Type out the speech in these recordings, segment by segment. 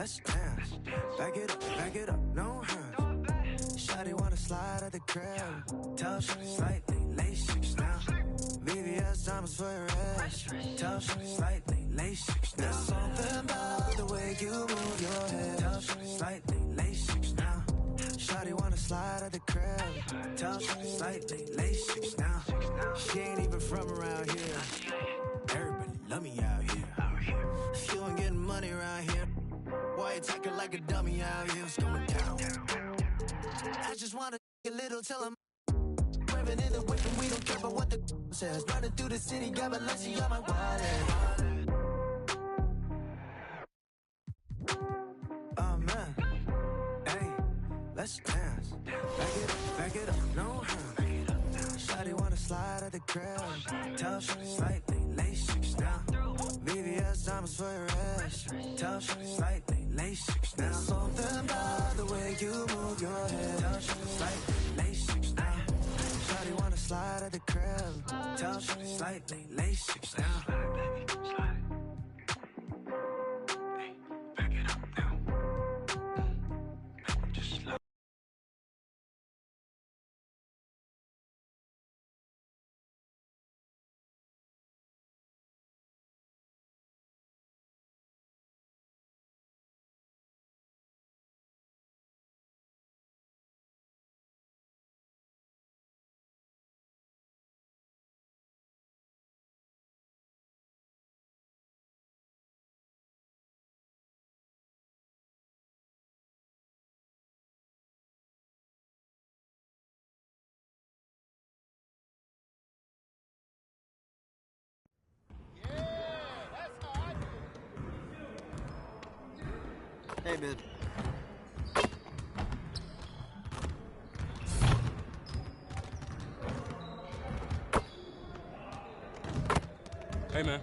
let's dance. Back it up, no hands. Shawty wanna slide at the crib. Tell Shawty slightly, lay 6 now. VVS diamonds for your ass. Tell Shawty slightly, lay 6 now. There's something about the way you move your head. Tell Shawty slightly, lay 6 now. Shawty wanna slide at the crib. Tell Shawty slightly, lay 6 now. She ain't even from around here. Everybody love me out here. If you ain't getting money around here, why you talking like a dummy out here? What's going down? I just wanna a little till I'm living in the whip and we don't care about what the says. Running through the city, got Balenciaga on my wallet. Oh man, hey, let's dance. Back it up, no hands. Shawty wanna slide at the crib. Tell Shawty slightly, lay 6 now. VVS diamonds for your ass. Tell Shawty slightly, lay 6 now. There's something about the way you move your head. Tell Shawty slightly, lay 6 now. Shawty wanna slide at the crib. Tell Shawty slightly, lay 6 now. Back it up now. Just slow. Hey, man. Hey, man.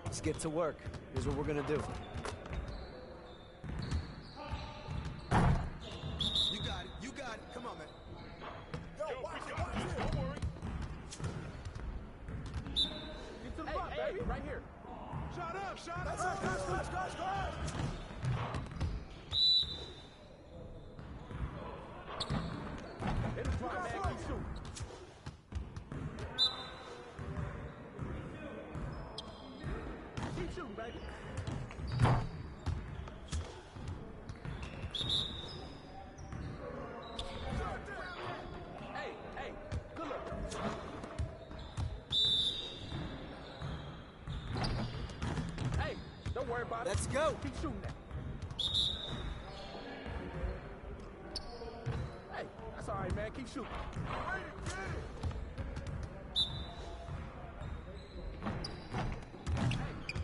Let's get to work. Here's what we're gonna do. You got it. Come on, man. Yo, watch it. Don't worry. Get to the front, baby. Right here. Shut up. That's it. Guys. Hit the front, man. Keep shooting. Keep shooting, baby. Hey, good luck. Hey, don't worry about it. Let's go. Keep shooting that. Hey, that's all right, man. Keep shooting.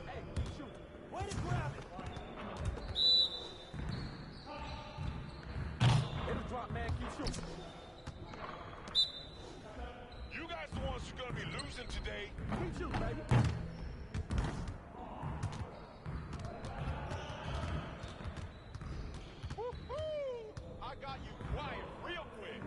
Hey, keep shooting. Way to grab it. It'll drop, man. Keep shooting. You guys the ones who are gonna be losing today. Keep shooting, baby. Woo-hoo! I got you quiet real quick.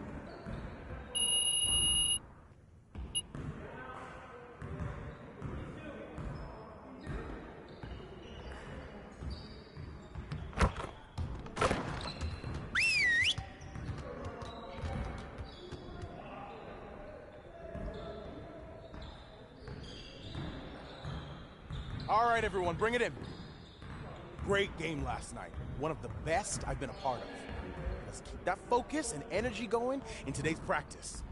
All right, everyone, bring it in. Great game last night. One of the best I've been a part of. Let's keep that focus and energy going in today's practice.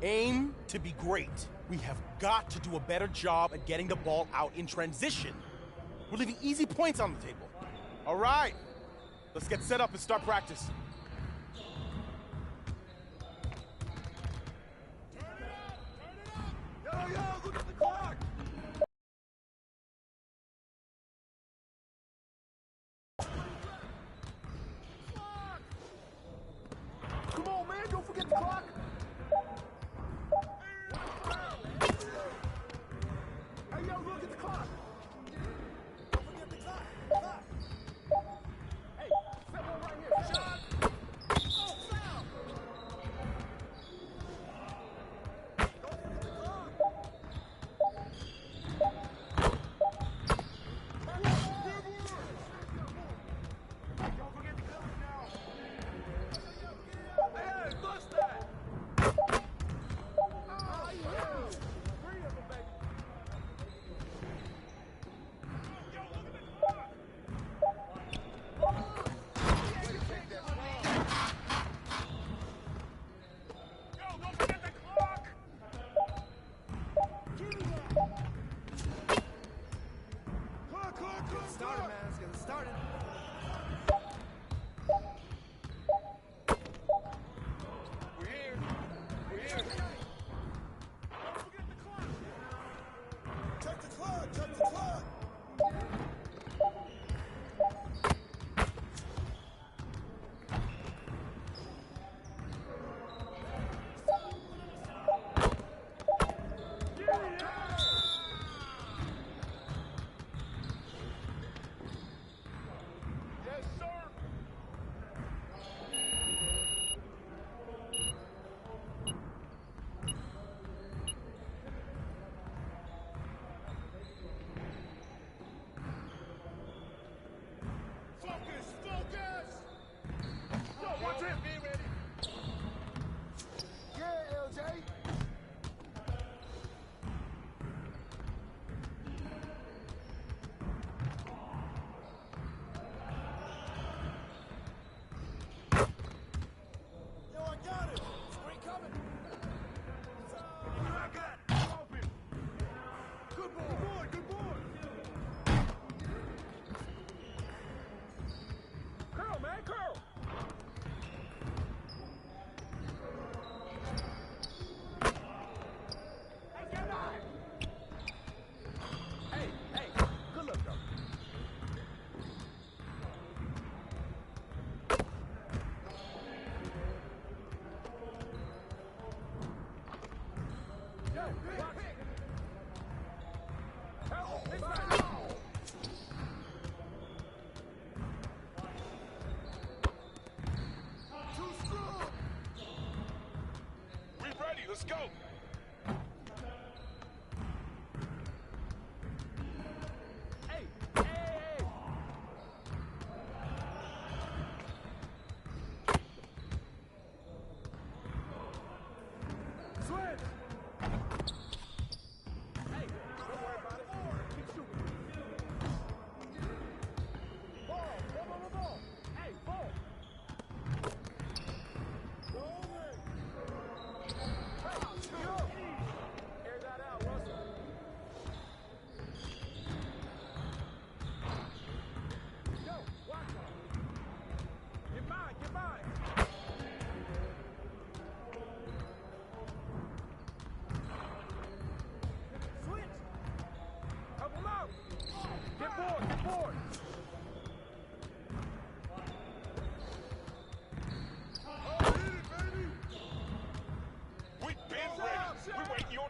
Aim to be great. We have got to do a better job at getting the ball out in transition. We're leaving easy points on the table. All right, let's get set up and start practice. Yo, look at the clock. Come on, man, don't forget the clock. Hey, yo, look at the clock. We ready, let's go.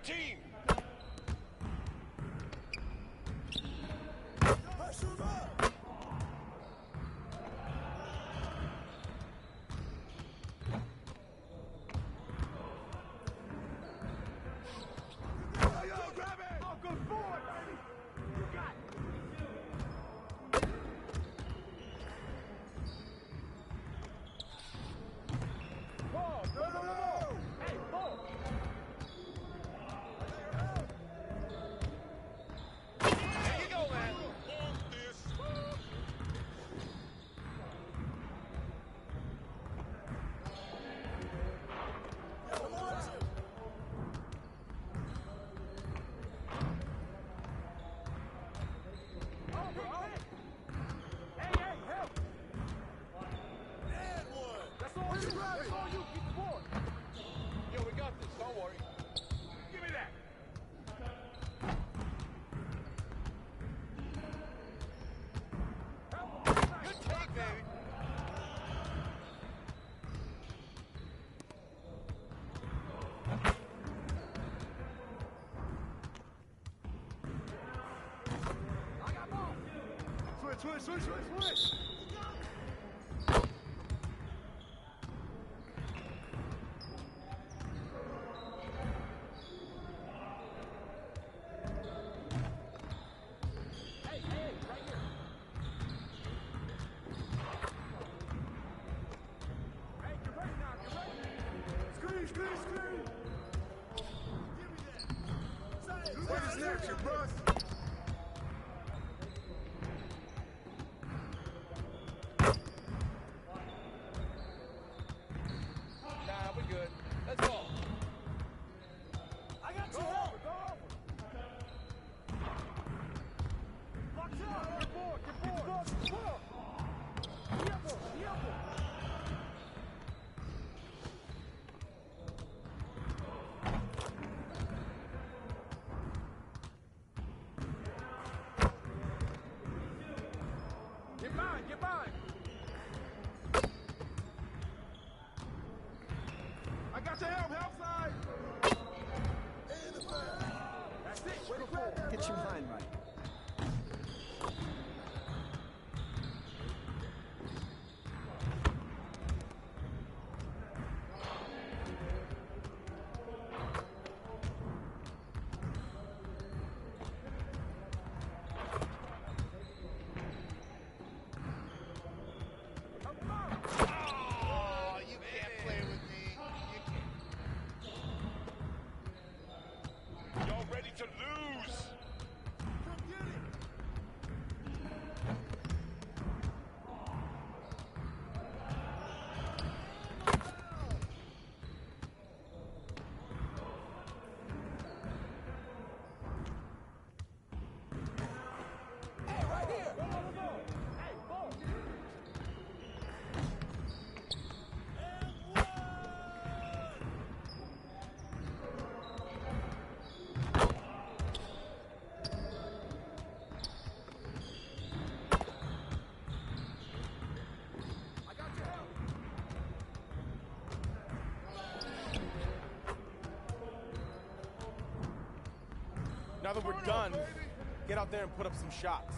Team! Pressure's up! Yo, grab it! Oh, good forward, baby! You got it! Ball! No! Hey, ball! There you go, man. Want this. Yo, we got this, don't worry. Give me that! Good take, baby. I got ball! Switch! Screen! Give me that! What is next, you bust? Nah, we're good. Let's go. I got you! Go over! Locked up! Get board! Tiempo! Now that we're done, get out there and put up some shots.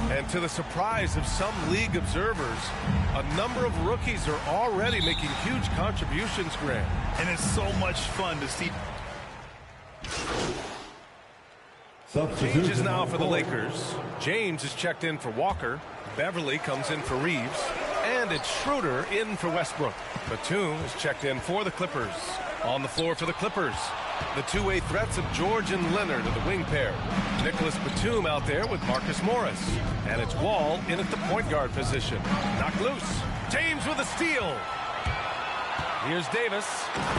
And to the surprise of some league observers, a number of rookies are already making huge contributions, Grant. And it's so much fun to see. Changes now for the Lakers. James is checked in for Walker. Beverly comes in for Reeves. And it's Schroeder in for Westbrook. Batum is checked in for the Clippers. On the floor for the Clippers, the two-way threats of George and Leonard are the wing pair. Nicholas Batum out there with Marcus Morris. And it's Wall in at the point guard position. Knocked loose. James with a steal. Here's Davis,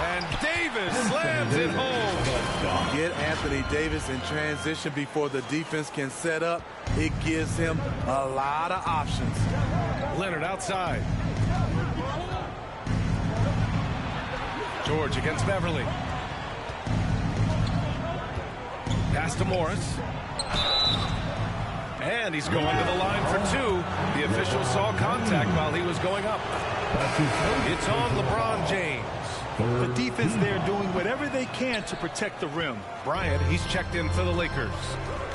and Davis slams it home. Get Anthony Davis in transition before the defense can set up. It gives him a lot of options. Leonard outside. George against Beverly. Pass to Morris. And he's going to the line for two. The official saw contact while he was going up. It's on LeBron James. The defense there doing whatever they can to protect the rim. Bryant, he's checked in for the Lakers.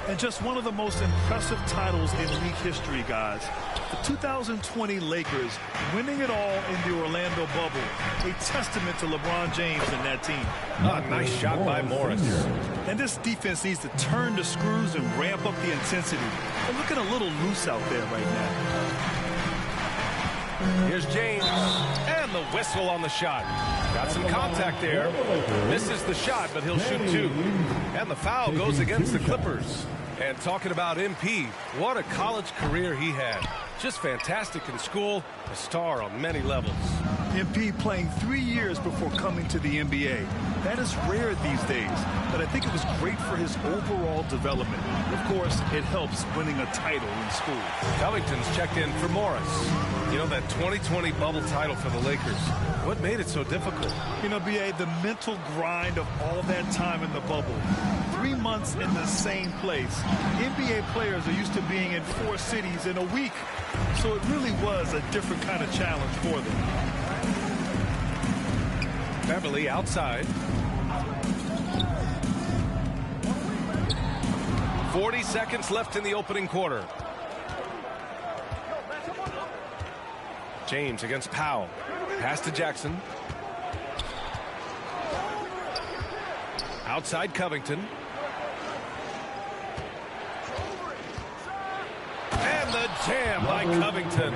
And just one of the most impressive titles in league history, guys. The 2020 Lakers winning it all in the Orlando bubble. A testament to LeBron James and that team. A nice shot by Morris. And this defense needs to turn the screws and ramp up the intensity. They're looking a little loose out there right now. Here's James. And the whistle on the shot. Got some contact there. Misses the shot, but he'll shoot two. And the foul goes against the Clippers. And talking about MP, what a college career he had. Just fantastic in school, a star on many levels. MP playing 3 years before coming to the NBA. That is rare these days, but I think it was great for his overall development. Of course, it helps winning a title in school. Covington's checked in for Morris. You know, that 2020 bubble title for the Lakers, what made it so difficult? You know, B.A., the mental grind of all that time in the bubble. 3 months in the same place. NBA players are used to being in 4 cities in a week, so it really was a different kind of challenge for them. Beverly outside. 40 seconds left in the opening quarter. James against Powell. Pass to Jackson. Outside Covington. And the jam by Covington.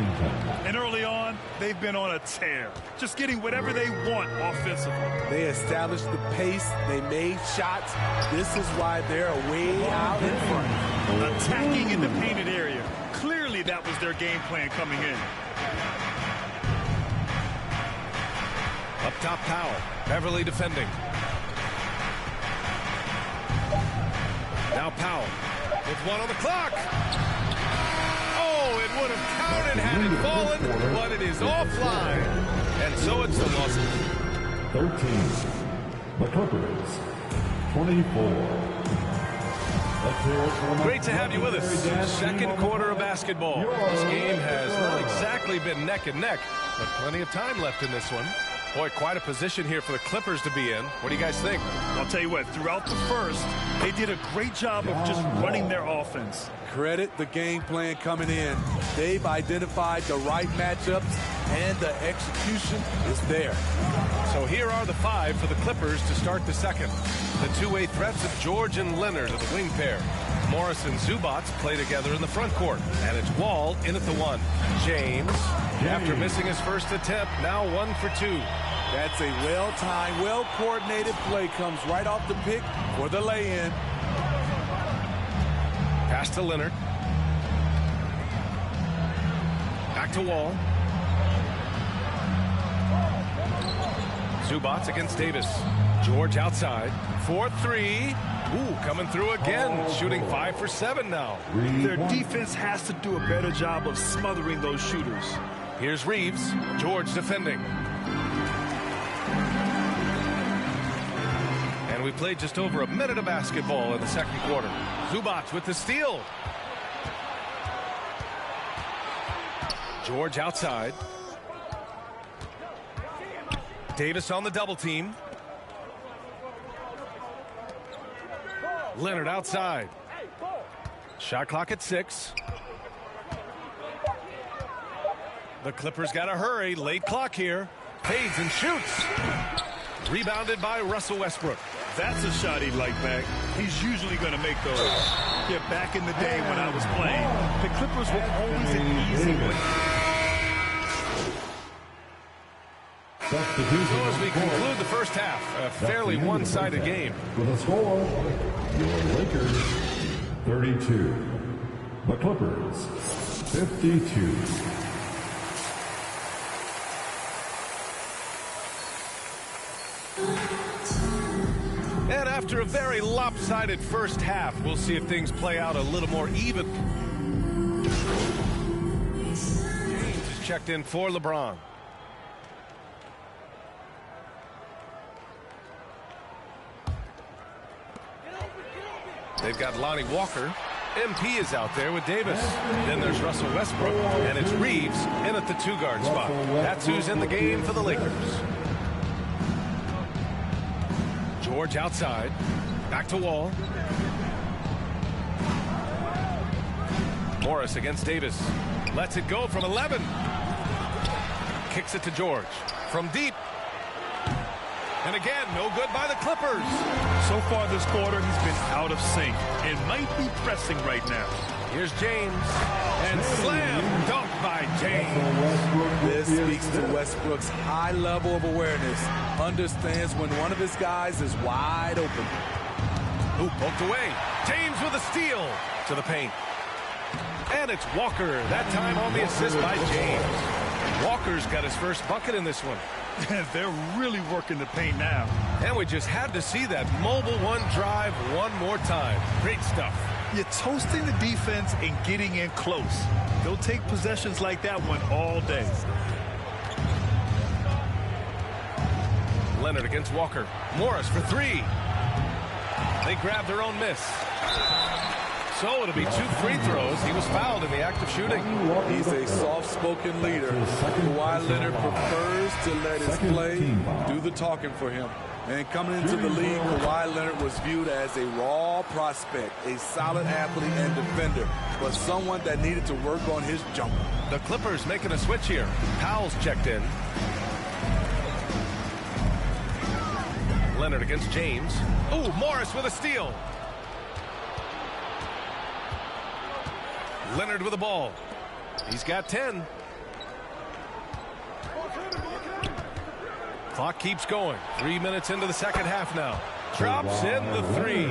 And early on, they've been on a tear. Just getting whatever they want offensively. They established the pace. They made shots. This is why they're way out in front. Attacking in the painted area. Clearly, that was their game plan coming in. Up top, Powell. Beverly defending. Now Powell with 1 on the clock. Oh, it would have counted had it fallen, but it is offline. And so it's the losses. 13. The Clippers. 24. Great to have you with us. Second quarter of basketball. This game has not exactly been neck and neck, but plenty of time left in this one. Boy, quite a position here for the Clippers to be in. What do you guys think? I'll tell you what, throughout the first, they did a great job of just running their offense. Credit the game plan coming in. They've identified the right matchups, and the execution is there. So here are the 5 for the Clippers to start the second. The two-way threats of George and Leonard are the wing pair. Morris and Zubac play together in the front court. And it's Wall in at the 1. James, after missing his first attempt, now 1 for 2. That's a well-timed, well-coordinated play. Comes right off the pick for the lay-in. Pass to Leonard. Back to Wall. Zubac against Davis. George outside. 4-3. Ooh, coming through again. Shooting 5 for 7 now. Their defense has to do a better job of smothering those shooters. Here's Reeves. George defending. And we played just over a minute of basketball in the second quarter. Zubac with the steal. George outside. Davis on the double team. Leonard outside. Shot clock at 6. The Clippers got to hurry. Late clock here. Fades and shoots. Rebounded by Russell Westbrook. That's a shot he'd like back. He's usually going to make those. Yeah, back in the day when I was playing, the Clippers were always an easy win. So as we conclude the first half, a fairly one-sided game. With a score, your Lakers 32, the Clippers 52. And after a very lopsided first half, we'll see if things play out a little more even. James is checked in for LeBron. They've got Lonnie Walker. MP is out there with Davis. Then there's Russell Westbrook. And it's Reeves in at the 2-guard spot. That's who's in the game for the Lakers. George outside. Back to Wall. Morris against Davis. Lets it go from 11. Kicks it to George. From deep. And again, no good by the Clippers. So far this quarter, he's been out of sync and might be pressing right now. Here's James. And slam dunk by James. This speaks to Westbrook's high level of awareness. Understands when one of his guys is wide open. Who poked away. James with a steal to the paint. And it's Walker, that time on the assist by James. Walker's got his first bucket in this one. They're really working the paint now. And we just had to see that mobile one drive one more time. Great stuff. You're toasting the defense and getting in close. They'll take possessions like that one all day. Leonard against Walker. Morris for three. They grab their own miss. So it'll be 2 free throws. He was fouled in the act of shooting. He's a soft-spoken leader. Kawhi Leonard prefers to let his play do the talking for him. And coming into the league, Kawhi Leonard was viewed as a raw prospect, a solid athlete and defender, but someone that needed to work on his jumper. The Clippers making a switch here. Powell's checked in. Leonard against James. Ooh, Morris with a steal. Leonard with the ball. He's got 10. Clock keeps going. 3 minutes into the second half now. Drops in the three.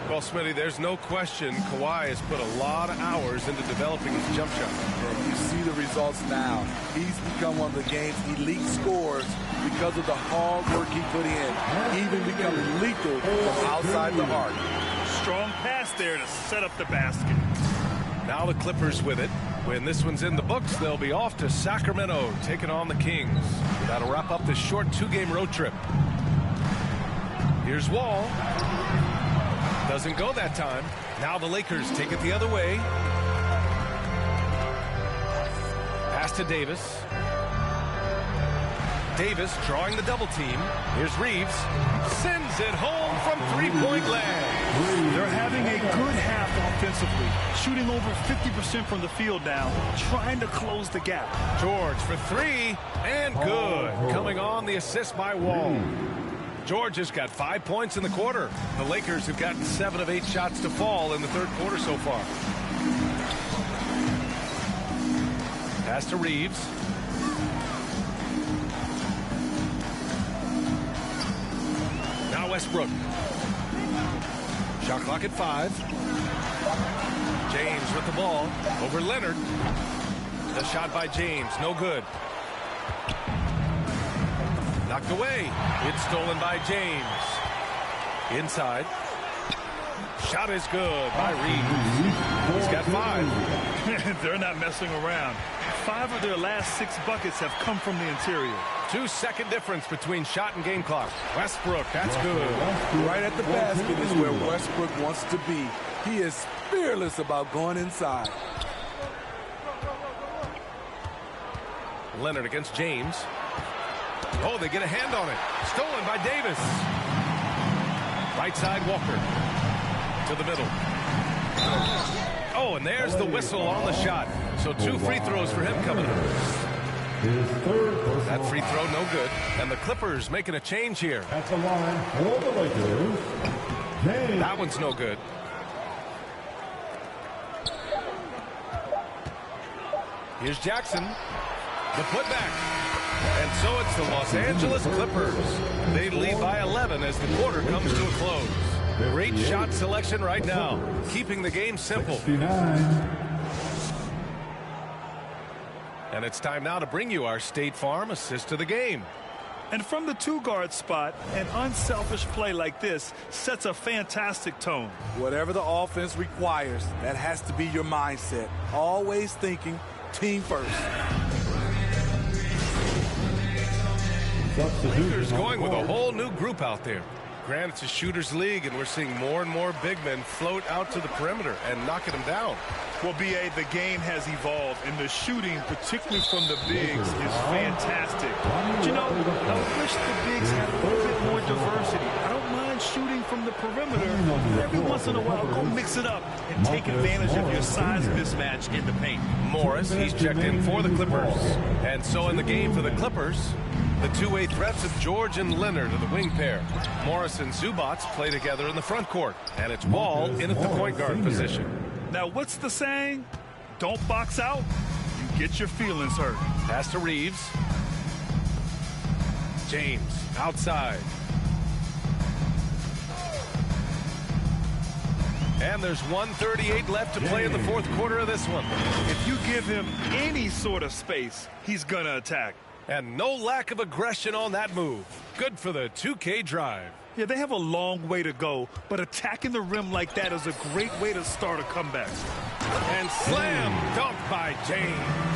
Well, Smitty, there's no question Kawhi has put a lot of hours into developing his jump shot. And you see the results now. He's become one of the game's elite scorers because of the hard work he put in, even becoming lethal from outside the arc. Strong pass there to set up the basket. Now the Clippers with it. When this one's in the books, they'll be off to Sacramento, taking on the Kings. That'll wrap up this short 2-game road trip. Here's Wall. Doesn't go that time. Now the Lakers take it the other way. Pass to Davis. Davis drawing the double team. Here's Reeves. Sends it home from three-point land. They're having a good half offensively. Shooting over 50% from the field now. Trying to close the gap. George for three. And good. Coming on the assist by Wall. George has got 5 points in the quarter. The Lakers have gotten 7 of 8 shots to fall in the third quarter so far. Pass to Reeves. Now Westbrook. Shot clock at 5. James with the ball. Over Leonard. The shot by James. No good. Knocked away. It's stolen by James. Inside. Shot is good by Reeves. He's got 5. They're not messing around. 5 of their last 6 buckets have come from the interior. 2-second difference between shot and game clock. Westbrook, that's good. Right at the basket is where Westbrook wants to be. He is fearless about going inside. Leonard against James. Oh, they get a hand on it. Stolen by Davis. Right side, Walker. To the middle. Oh, and there's the whistle on the shot. So 2 free throws for him coming up. That free throw, no good. And the Clippers making a change here. At the line for the Lakers, James. That one's no good. Here's Jackson. The putback. And so it's the Los Angeles Clippers. They lead by 11 as the quarter comes to a close. Great shot selection right now, keeping the game simple. 69. And it's time now to bring you our State Farm assist of the game. And from the 2-guard spot, an unselfish play like this sets a fantastic tone. Whatever the offense requires, that has to be your mindset. Always thinking team first. Lakers going with a whole new group out there. Granted, it's a shooter's league, and we're seeing more and more big men float out to the perimeter and knocking them down. Well, B.A., the game has evolved, and the shooting, particularly from the bigs, is fantastic. But, you know, I wish the bigs had a little bit more diversity. I don't mind shooting from the perimeter, but every once in a while, go mix it up and take advantage of your size mismatch in the paint. Morris, he's checked in for the Clippers. And so in the game for the Clippers, the two-way threats of George and Leonard are the wing pair. Morris and Zubac play together in the front court. And it's Wall in at the point guard position. Now, what's the saying? Don't box out, you get your feelings hurt. Pass to Reeves. James, outside. And there's 1:38 left to play in the fourth quarter of this one. If you give him any sort of space, he's gonna attack. And no lack of aggression on that move. Good for the 2K drive. Yeah, they have a long way to go, but attacking the rim like that is a great way to start a comeback. And slam dunk by James.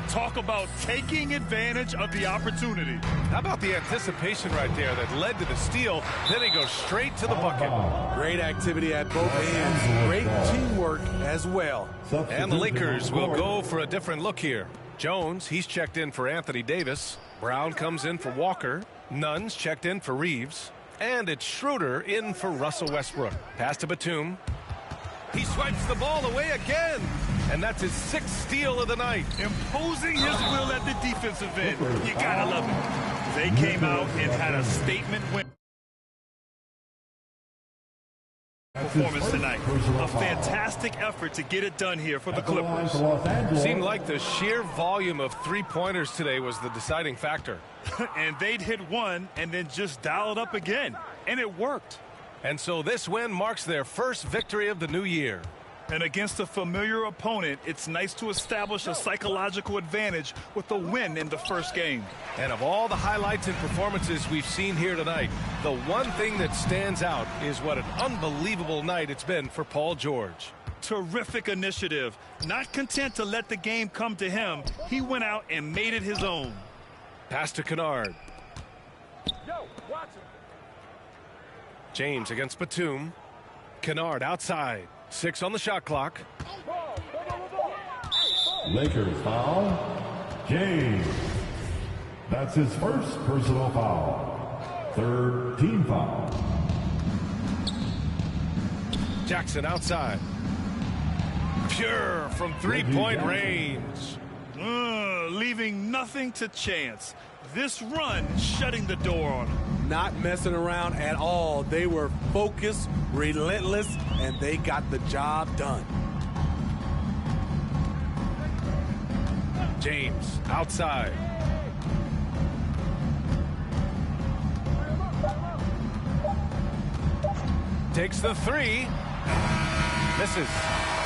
Talk about taking advantage of the opportunity. How about the anticipation right there that led to the steal? Then he goes straight to the bucket. Great activity at both ends. Great teamwork as well. And the Lakers will go for a different look here. Jones, he's checked in for Anthony Davis. Brown comes in for Walker. Nunn's checked in for Reeves. And it's Schroeder in for Russell Westbrook. Pass to Batum. He swipes the ball away again. And that's his 6th steal of the night. Imposing his will at the defensive end. You gotta love it. They came out and had a statement win. Performance tonight. A fantastic effort to get it done here for the Clippers. Seemed like the sheer volume of three-pointers today was the deciding factor. And they'd hit one and then just dial it up again. And it worked. And so this win marks their first victory of the new year. And against a familiar opponent, it's nice to establish a psychological advantage with a win in the first game. And of all the highlights and performances we've seen here tonight, the one thing that stands out is what an unbelievable night it's been for Paul George. Terrific initiative. Not content to let the game come to him, he went out and made it his own. Pass to Kennard. James against Batum. Kennard outside. 6 on the shot clock. Lakers foul. James. That's his first personal foul. 3rd team foul. Jackson outside. Pure from three-point range. Leaving nothing to chance. This run shutting the door on him. Not messing around at all. They were focused, relentless, and they got the job done. James outside. Takes the 3. Misses.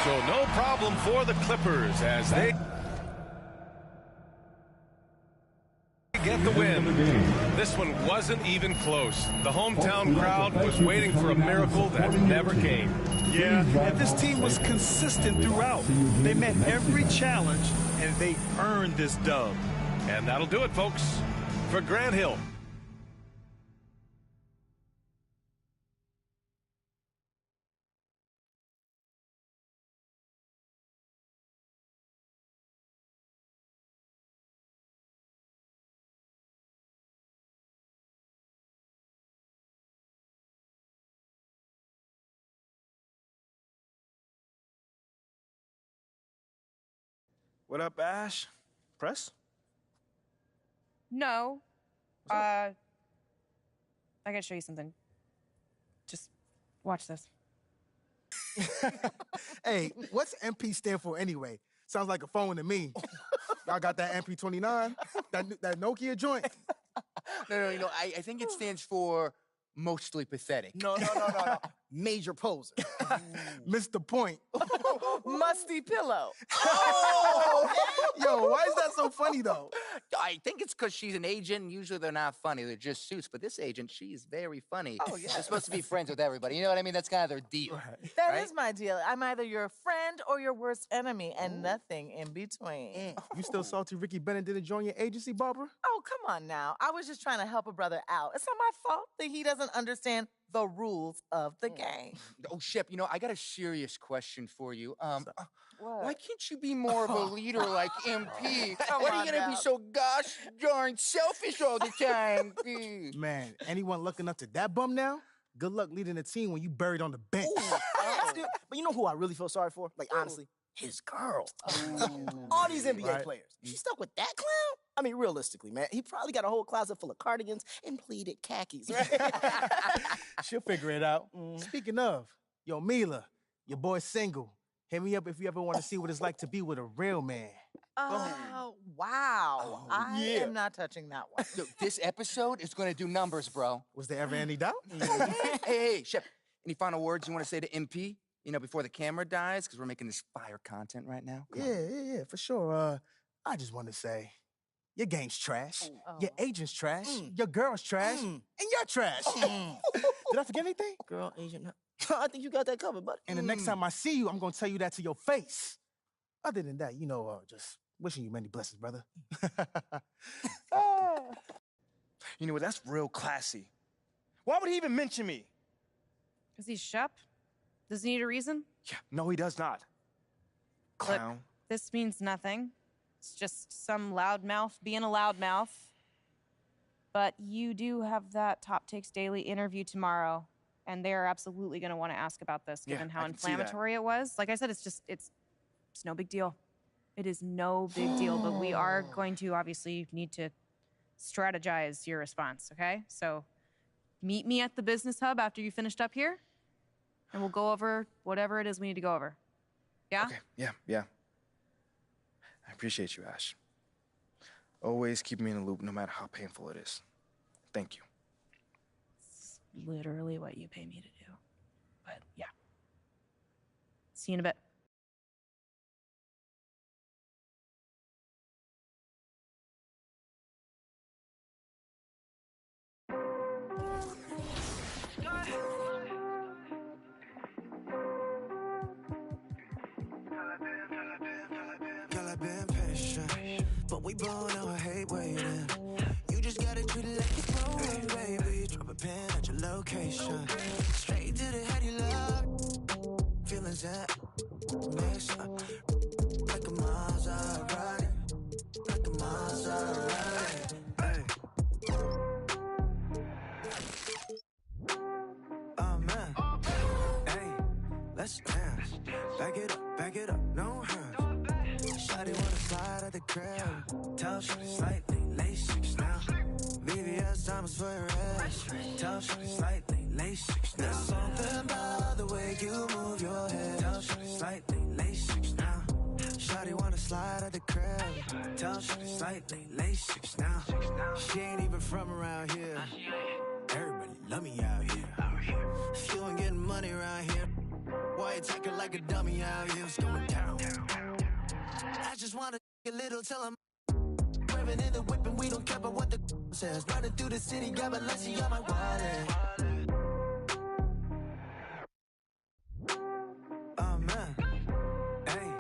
So no problem for the Clippers as they get the win. This one wasn't even close. The hometown crowd was waiting for a miracle that never came. Yeah, and this team was consistent throughout. They met every challenge, and they earned this dub. And that'll do it, folks, for Grant Hill. What up, Ash? Press? No. I gotta show you something. Just watch this. Hey, what's MP stand for anyway? Sounds like a phone to me. Y'all got that MP29? That Nokia joint? No. I think it stands for mostly pathetic. No. Major poser. Missed the point. Musty pillow. Yo, why is that so funny, though? I think it's because she's an agent, and usually they're not funny. They're just suits. But this agent, she's very funny. Oh, yeah. They're supposed to be friends with everybody. You know what I mean? That's kind of their deal. That is my deal. I'm either your friend or your worst enemy, and nothing in between. You still salty Ricky Bennett didn't join your agency, Barbara? Oh, come on now. I was just trying to help a brother out. It's not my fault that he doesn't understand the rules of the game. Oh, Shep, I got a serious question for you. Why can't you be more of a leader like MP? Why are you going to be so gosh darn selfish all the time? Man, anyone looking up to that bum now? Good luck leading the team when you buried on the bench. But you know who I really feel sorry for? Like, honestly? His girl. All these NBA players. She stuck with that clown? I mean, realistically, man, he probably got a whole closet full of cardigans and pleated khakis. She'll figure it out. Speaking of, yo, Mila, Your boy's single. Hit me up if you ever want to see what it's like to be with a real man. Oh, wow. I am not touching that one. Look, this episode is going to do numbers, bro. Was there ever any doubt? Hey, Shep, any final words you want to say to MP? You know, before the camera dies, because we're making this fire content right now. Yeah, for sure. I just want to say, your game's trash. Your agent's trash. Your girl's trash. And you're trash. Did I forget anything? Girl, agent. I think you got that covered, buddy. And the next time I see you, I'm going to tell you that to your face. Other than that, just wishing you many blessings, brother. You know what? That's real classy. Why would he even mention me? Because he's Shep? Does he need a reason? Yeah, no, he does not. Clown. Look, this means nothing. It's just some loudmouth being a loudmouth. But you do have that Top Takes Daily interview tomorrow, and they are absolutely going to want to ask about this, given how inflammatory it was. Like I said, it's no big deal. It is no big deal, but we are going to obviously need to strategize your response, okay? So meet me at the business hub after you finished up here, and we'll go over whatever it is we need to go over. Yeah? Okay, yeah. I appreciate you, Ash. Always keep me in the loop, no matter how painful it is. Thank you. It's literally what you pay me to do. But yeah. See you in a bit. Girl, I've been patient, but we both know I hate waiting. You just gotta treat it like it's growing, baby. Drop a pin at your location. Straight to the head, you love. Feelings that mix up. Like a Maserati. Like a Maserati. Hey. Oh, man. Hey, let's dance. Back it up, no hands. Shawty wanna slide at the crib. Tell Shawty slightly, lay 6 now. VVS diamonds for your ass. Tell Shawty slightly, lay 6 now. There's something about the way you move your head. Tell Shawty slightly, lay 6 now. Shawty wanna slide at the crib. Tell Shawty slightly, lay 6 now. She ain't even from around here. Everybody love me out here. If you ain't getting money around here, why you talking like a dummy out here? It's going down. I just wanna a little till I'm revving in the whip and we don't care about what the says. Running through the city, got Balenciaga on my wallet. Oh man, hey,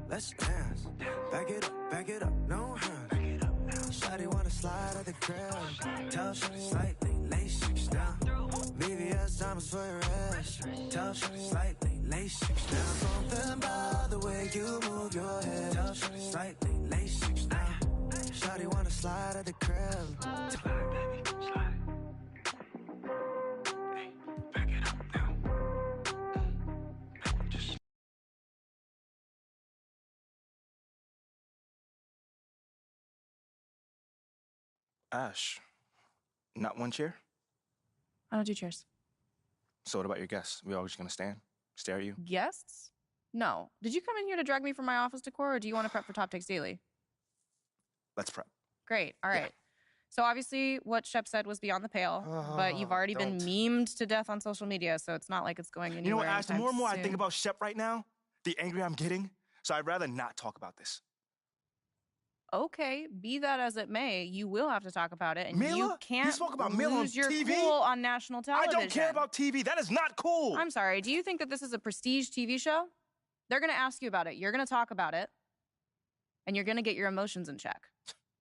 let's dance. Back it up, no hands. Shawty wanna slide at the crib. Tell Shawty slightly, lay 6 down. VVS diamonds for your ass. Tell Shawty slightly, lay 6 down. Something about the way you move your head. Tell Shawty slightly, lay 6 down. Shawty wanna slide at the crib. Slide, baby, slide. Hey, back it up now. Just. Ash, not one chair? I don't do chairs. So what about your guests? We all just gonna stand, stare at you? Guests? No. Did you come in here to drag me from my office decor, or do you want to prep for Top Takes Daily? Let's prep. Great. All right. Yeah. So obviously what Shep said was beyond the pale, but you've already been memed to death on social media, so it's not like it's going anywhere. You know what, Ash, the more and more soon. I think about Shep right now, the angrier I'm getting, so I'd rather not talk about this. Okay, be that as it may, you will have to talk about it, and Mila? you can't You spoke about Mila lose on your TV? cool on national television. I don't care about TV. That is not cool. I'm sorry. Do you think that this is a prestige TV show? They're going to ask you about it. You're going to talk about it, and you're going to get your emotions in check.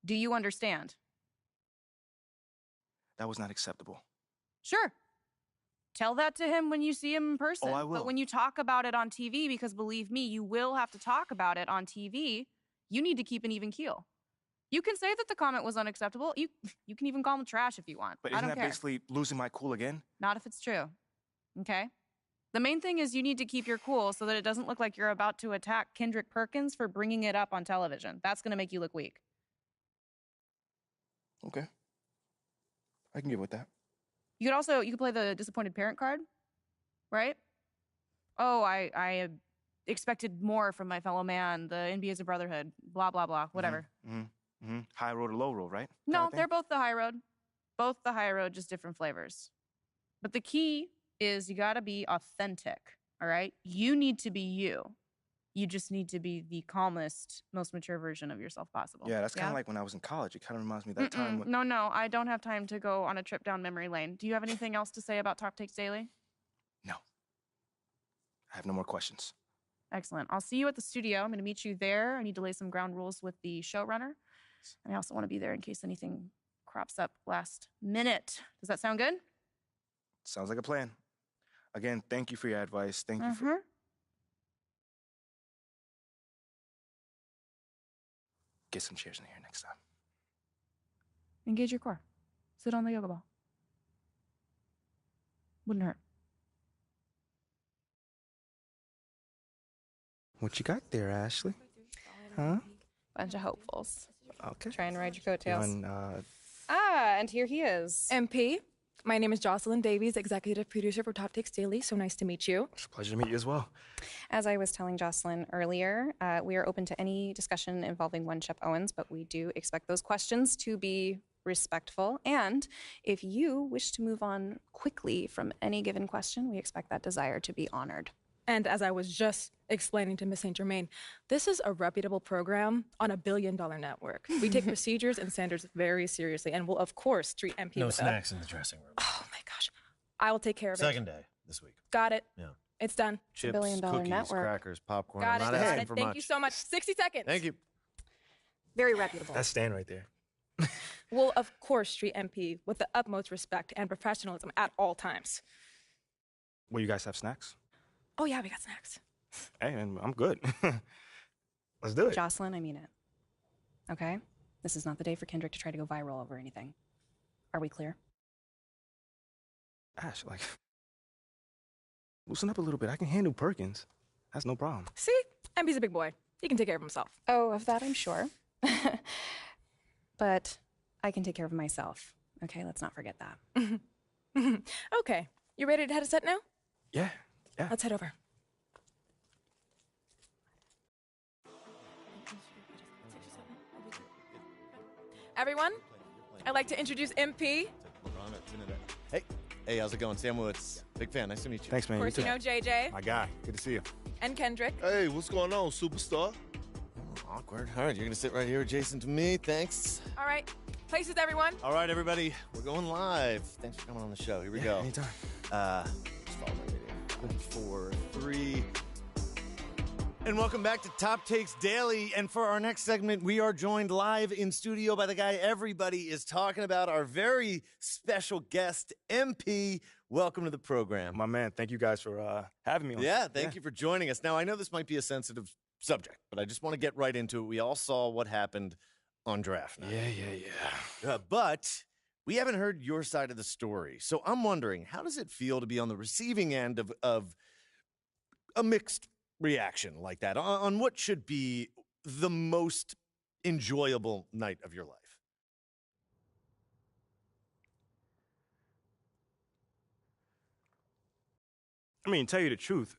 Do you understand? That was not acceptable. Sure. Tell that to him when you see him in person. Oh, I will. But when you talk about it on TV, because believe me, you will have to talk about it on TV, you need to keep an even keel. You can say that the comment was unacceptable. You can even call him trash if you want. But I isn't don't that care. basically losing my cool again? Not if it's true. Okay? The main thing is you need to keep your cool so that it doesn't look like you're about to attack Kendrick Perkins for bringing it up on television. That's going to make you look weak. Okay. I can get with that. You could play the disappointed parent card, right? oh, I expected more from my fellow man. The NBA is a brotherhood. Blah, blah, blah. Whatever. High road or low road, right? No, they're both the high road. Both the high road, just different flavors. But the key is you got to be authentic, all right? You need to be you. You just need to be the calmest, most mature version of yourself possible. Yeah, that's kind of like when I was in college. It kind of reminds me of that time when... No, I don't have time to go on a trip down memory lane. Do you have anything else to say about Top Takes Daily? No. I have no more questions. Excellent. I'll see you at the studio. I'm going to meet you there. I need to lay some ground rules with the showrunner. And I also want to be there in case anything crops up last minute. Does that sound good? Sounds like a plan. Again, thank you for your advice. Thank you for... Get some chairs in here next time. Engage your core. Sit on the yoga ball. Wouldn't hurt. What you got there, Ashley? Huh? Bunch of hopefuls. Okay. Try and ride your coattails. And and here he is. MP, my name is Jocelyn Davies, executive producer for Top Takes Daily. So nice to meet you. It's a pleasure to meet you as well. As I was telling Jocelyn earlier, we are open to any discussion involving one Shep Owens, but we do expect those questions to be respectful. And if you wish to move on quickly from any given question, we expect that desire to be honored. And as I was just explaining to Ms. St. Germain, this is a reputable program on a billion-dollar network. We take procedures and standards very seriously and will, of course, treat MP No with snacks in the dressing room. Oh, my gosh. I will take care of it. Second day this week. Got it. Yeah. It's done. Chips, billion-dollar cookies, network. crackers, popcorn. Got it. I'm not Got asking it. for Thank much. you so much. 60 seconds. Thank you. Very reputable. That's Stan right there. We'll, of course, treat MP with the utmost respect and professionalism at all times. Will you guys have snacks? Oh, yeah, we got snacks. Hey, man, I'm good. Let's do it. Jocelyn, I mean it. Okay? This is not the day for Kendrick to try to go viral over anything. Are we clear? Ash, like, loosen up a little bit. I can handle Perkins. That's no problem. See? MP's a big boy. He can take care of himself. Oh, of that I'm sure. But I can take care of myself. Okay, let's not forget that. Okay. You ready to head to set now? Yeah. Let's head over. Everyone, I'd like to introduce MP. Hey, how's it going? Sam Woods. Big fan. Nice to meet you. Thanks, man. Of course, you know JJ. My guy. Good to see you. And Kendrick. Hey, what's going on, superstar? Awkward. All right, you're going to sit right here adjacent to me. Thanks. All right. Places, everyone. All right, everybody. We're going live. Thanks for coming on the show. Here we go. Anytime. Just follow my video. 4, 3. And welcome back to Top Takes Daily. And for our next segment, we are joined live in studio by the guy everybody is talking about, our very special guest, MP. Welcome to the program. My man, thank you guys for having me on. Yeah, thank you for joining us. Now, I know this might be a sensitive subject, but I just want to get right into it. We all saw what happened on draft night. Yeah. But we haven't heard your side of the story. So I'm wondering, how does it feel to be on the receiving end of a mixed reaction like that on what should be the most enjoyable night of your life? I mean, tell you the truth,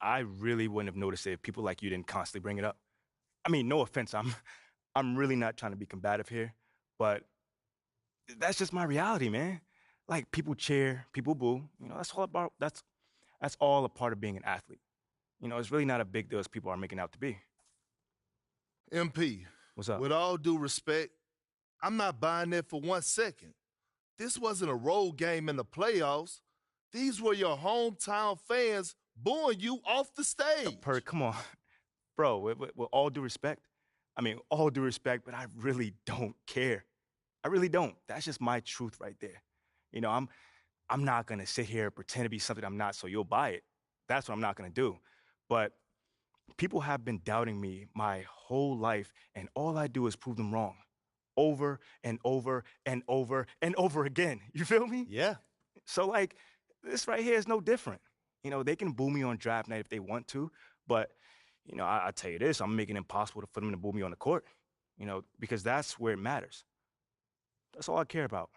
I really wouldn't have noticed it if people like you didn't constantly bring it up. I mean, no offense, I'm really not trying to be combative here, but that's just my reality, man. Like, people cheer, people boo. You know, that's all a part of being an athlete. You know, it's really not a big deal as people are making out to be. MP. What's up? With all due respect, I'm not buying that for 1 second. This wasn't a road game in the playoffs. These were your hometown fans booing you off the stage. Come on. Bro, with all due respect, all due respect, but I really don't care. I really don't. That's just my truth right there. You know, I'm not going to sit here and pretend to be something I'm not so you'll buy it. That's what I'm not going to do. But people have been doubting me my whole life, and all I do is prove them wrong over and over and over and over again. You feel me? Yeah. So, like, this right here is no different. You know, they can boo me on draft night if they want to, but, you know, I tell you this, I'm making it impossible for them to boo me on the court, you know, because that's where it matters. That's all I care about.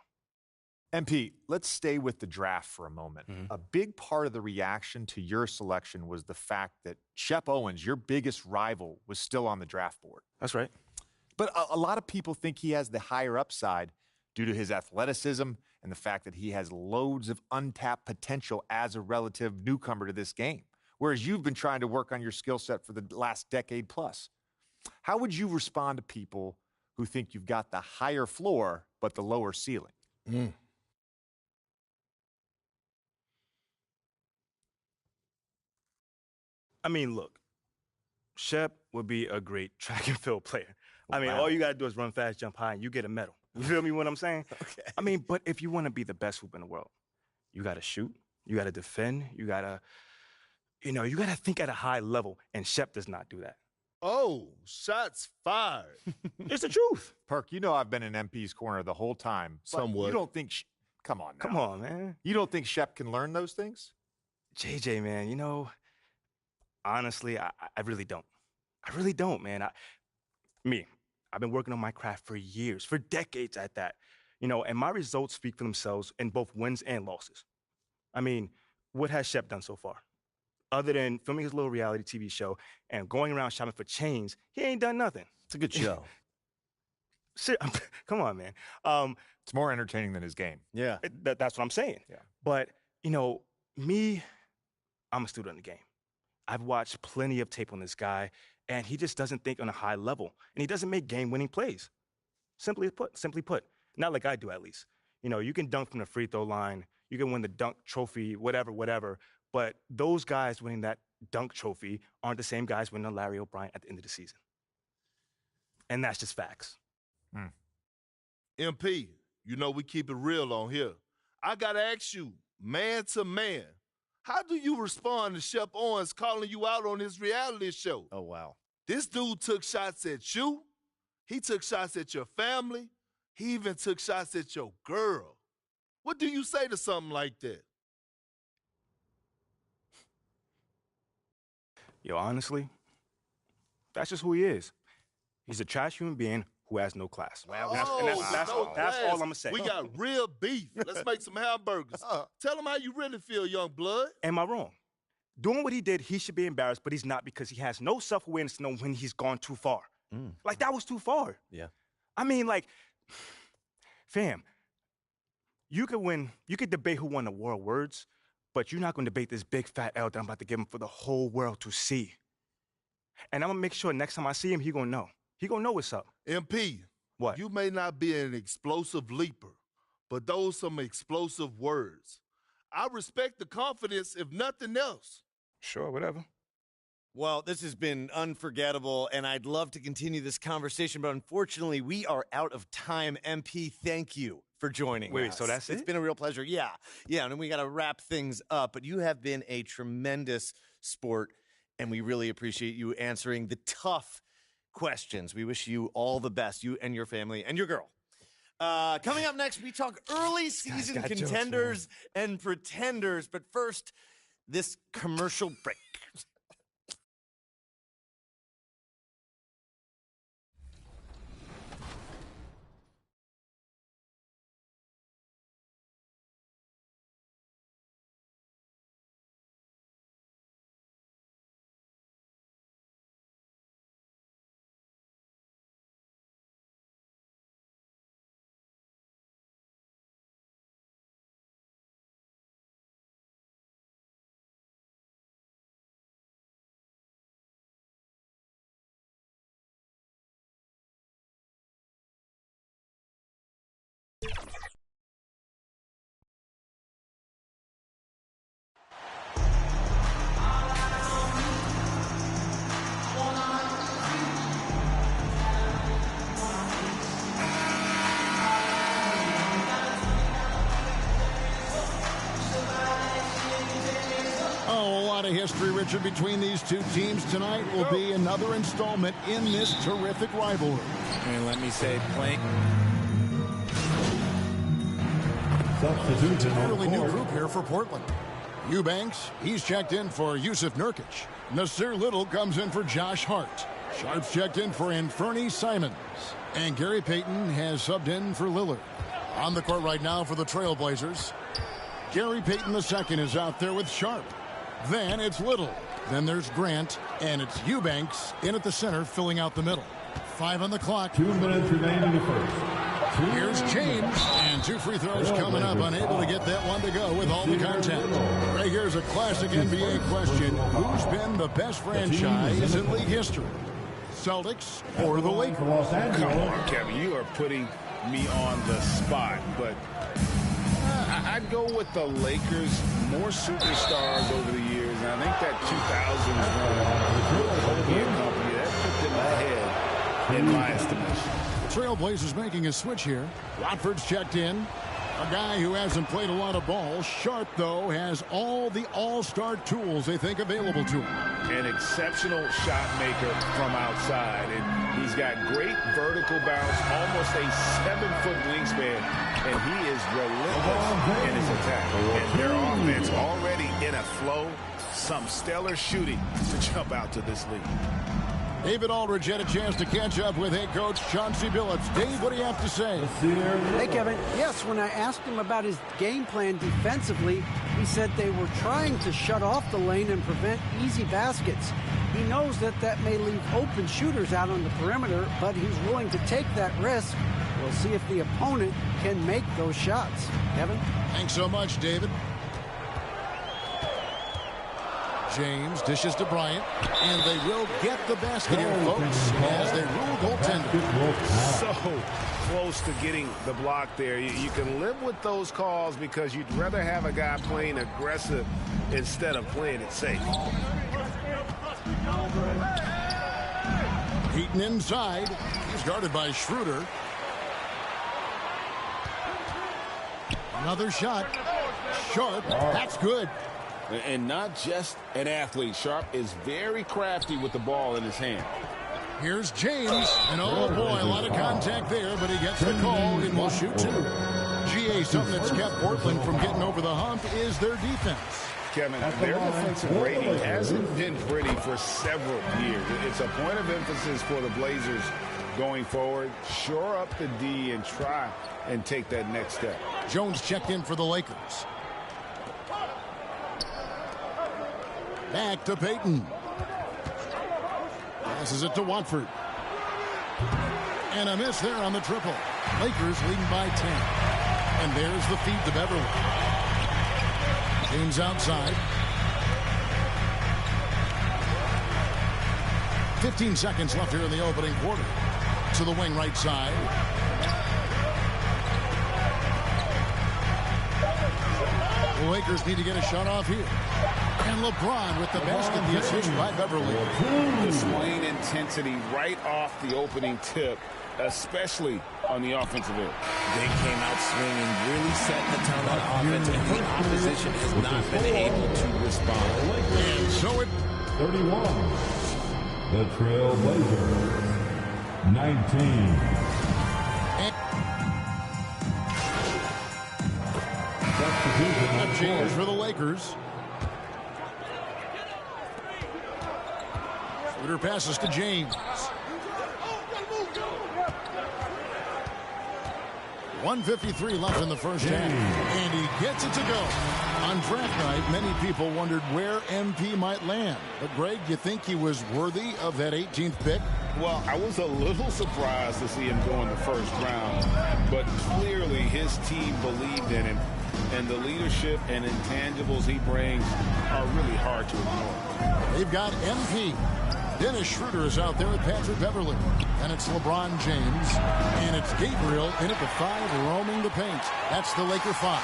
MP, let's stay with the draft for a moment. A big part of the reaction to your selection was the fact that Shep Owens, your biggest rival, was still on the draft board. That's right. But a lot of people think he has the higher upside due to his athleticism and the fact that he has loads of untapped potential as a relative newcomer to this game, whereas you've been trying to work on your skill set for the last decade plus. How would you respond to people who think you've got the higher floor but the lower ceiling? I mean, look, Shep would be a great track and field player. I mean, Wow. all you got to do is run fast, jump high, and you get a medal. You feel me what I'm saying? Okay. I mean, but if you want to be the best hoop in the world, you got to shoot, you got to defend, you got to, you got to think at a high level, and Shep does not do that. Oh, shots fired. It's the truth. Perk, I've been in MP's corner the whole time. But Somewhat. You don't think... Come on now. Come on, man. You don't think Shep can learn those things? JJ, man, honestly, I really don't. I really don't, man. I've been working on my craft for years, for decades at that, and my results speak for themselves in both wins and losses. I mean, what has Shep done so far? Other than filming his little reality TV show and going around shopping for chains, he ain't done nothing. It's a good show. Come on, man. It's more entertaining than his game. Yeah. That's what I'm saying. Yeah. But, me, I'm a student of the game. I've watched plenty of tape on this guy, and he just doesn't think on a high level, and he doesn't make game-winning plays. Simply put, not like I do at least. You can dunk from the free throw line, you can win the dunk trophy, whatever, but those guys winning that dunk trophy aren't the same guys winning the Larry O'Brien at the end of the season. And that's just facts. MP, we keep it real on here. I got to ask you, man to man, how do you respond to Shep Owens calling you out on his reality show? Oh, wow. This dude took shots at you. He took shots at your family. He even took shots at your girl. What do you say to something like that? Yo, honestly, that's just who he is. He's a trash human being who has no class. Wow. That's all I'm going to say. We got real beef. Let's make some hamburgers. Tell him how you really feel, young blood. Am I wrong? Doing what he did, he should be embarrassed, but he's not because he has no self-awareness to know when he's gone too far. Like, that was too far. Yeah. I mean, fam, you could debate who won the war of words, but you're not going to debate this big fat L that I'm about to give him for the whole world to see. And I'm going to make sure next time I see him, he going to know. He going to know what's up. MP, what? You may not be an explosive leaper, but those some explosive words. I respect the confidence, if nothing else. Sure, whatever. Well, this has been unforgettable, and I'd love to continue this conversation, but unfortunately, we are out of time. MP, thank you for joining us. Wait, so that's it? It's been a real pleasure. Yeah, and we got to wrap things up, but you have been a tremendous sport, and we really appreciate you answering the tough questions. We wish you all the best, you and your family and your girl. Coming up next, we talk early season contenders and pretenders, but first, this commercial break. Oh, a lot of history, Richard, between these two teams tonight will be another installment in this terrific rivalry. And let me say, playing. Substitution Fairly new group here for Portland. Eubanks, he's checked in for Yusuf Nurkic. Nasir Little comes in for Josh Hart. Sharp's checked in for Anfernee Simons. And Gary Payton has subbed in for Lillard. On the court right now for the Trailblazers, Gary Payton II is out there with Sharp. Then it's Little. Then there's Grant, and it's Eubanks in at the center, filling out the middle. 5 on the clock. 2 minutes remaining in the first. Here's James, and 2 free throws coming up, unable to get that one to go with all the contact. Right here's a classic NBA question. Who's been the best franchise in league history? Celtics or the Lakers? Come on, Kevin, you are putting me on the spot, but I'd go with the Lakers. More superstars over the years, and I think that 2000s run, Kobe and company, that put them ahead in my estimation. Trailblazers making a switch here. Watford's checked in. A guy who hasn't played a lot of ball. Sharp, though, has all the all-star tools they think available to him. An exceptional shot maker from outside, and he's got great vertical bounce, almost a 7-foot wingspan, and he is relentless in his attack. And their offense already in a flow, some stellar shooting to jump out to this league. David Aldridge had a chance to catch up with head coach Chauncey Billups. Dave, what do you have to say? Hey, Kevin. Yes, when I asked him about his game plan defensively, he said they were trying to shut off the lane and prevent easy baskets. He knows that that may leave open shooters out on the perimeter, but he's willing to take that risk. We'll see if the opponent can make those shots. Kevin? Thanks so much, David. James dishes to Bryant, and they will get the basket here, folks, as they rule goaltender. So close to getting the block there. You can live with those calls because you'd rather have a guy playing aggressive instead of playing it safe. Heaton inside. He's guarded by Schroeder. Another shot. Sharp. That's good. And not just an athlete. Sharp is very crafty with the ball in his hand. Here's James. And oh boy, a lot of contact there, but he gets the call and will shoot 2. GA, something that's kept Portland from getting over the hump is their defense. Kevin, their defensive rating hasn't been pretty for several years. It's a point of emphasis for the Blazers going forward. Shore up the D and try and take that next step. Jones checked in for the Lakers. Back to Payton. Passes it to Watford. And a miss there on the triple. Lakers leading by 10. And there's the feed to Beverly. James outside. 15 seconds left here in the opening quarter. To the wing right side. The Lakers need to get a shot off here. And LeBron with the basket, the assist by Beverly. Displaying intensity right off the opening tip, especially on the offensive end. They came out swinging, really setting the tone on offense, and the opposition has not been able to respond. And so it... 31. The Trailblazers. 19. A change for the Lakers. Schroeder passes to James. 1:53 left in the first half. And he gets it to go. On draft night, many people wondered where MP might land. But, Greg, you think he was worthy of that 18th pick? Well, I was a little surprised to see him go in the first round. But clearly his team believed in him. And the leadership and intangibles he brings are really hard to ignore. They've got MP. Dennis Schroeder is out there with Patrick Beverly. And it's LeBron James. And it's Gabriel in at the 5, roaming the paint. That's the Laker 5.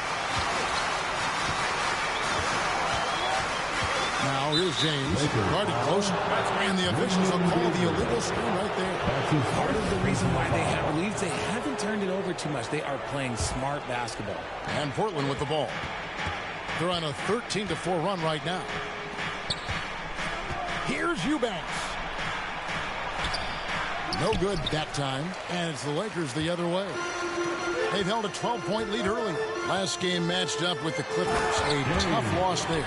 Now here's James. Guarded close. And the officials will call the illegal screen right there. Part of the reason why they have leads, they haven't turned it over too much. They are playing smart basketball. And Portland with the ball. They're on a 13-4 run right now. Here's Eubanks. No good that time. And it's the Lakers the other way. They've held a 12-point lead early. Last game matched up with the Clippers. A tough loss there.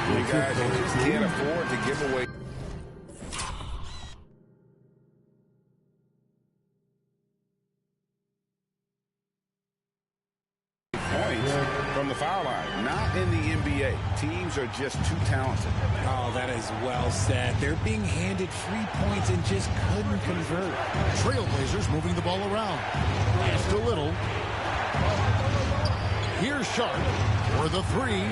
You guys, you just can't afford to give away the foul line. Not in the NBA. Teams are just too talented. Oh, that is well said. They're being handed free points and just couldn't convert. Trailblazers moving the ball around. Pass to Little. Here's Sharp for the three.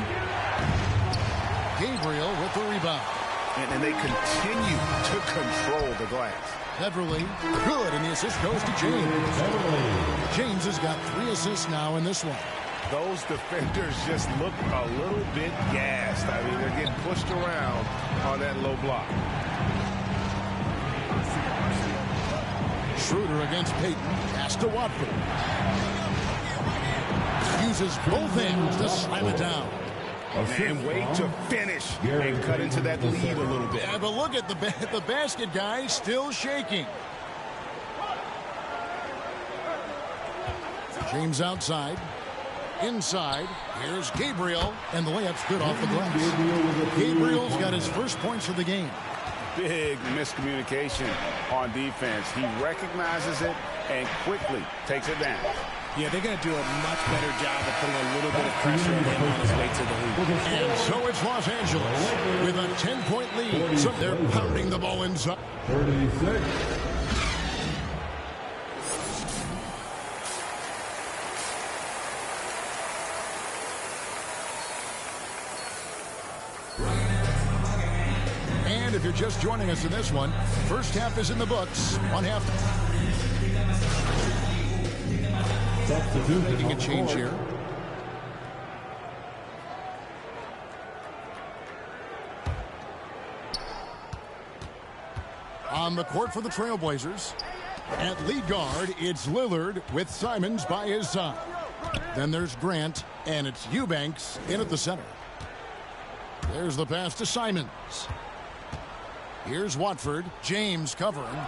Gabriel with the rebound. And they continue to control the glass. Beverly, good, and the assist goes to James. James has got 3 assists now in this one. Those defenders just look a little bit gassed. I mean, they're getting pushed around on that low block. Schroeder against Payton. Pass to Watford. Uses both hands to slam it down. And wait to finish and cut into that lead a little bit. Yeah, but look at the basket, guy, still shaking. James outside. Inside. Here's Gabriel. And the layup's good off the glass. Gabriel's got his first points of the game. Big miscommunication on defense. He recognizes it and quickly takes it down. Yeah, they're going to do a much better job of putting a little bit of pressure on him on his way to the lead. And so it's Los Angeles with a 10-point lead. So they're pounding the ball inside. 36. And if you're just joining us in this one, first half is in the books. One half. Making a change here. On the court for the Trailblazers. At lead guard, it's Lillard with Simons by his side. Then there's Grant, and it's Eubanks in at the center. There's the pass to Simons. Here's Watford. James covering.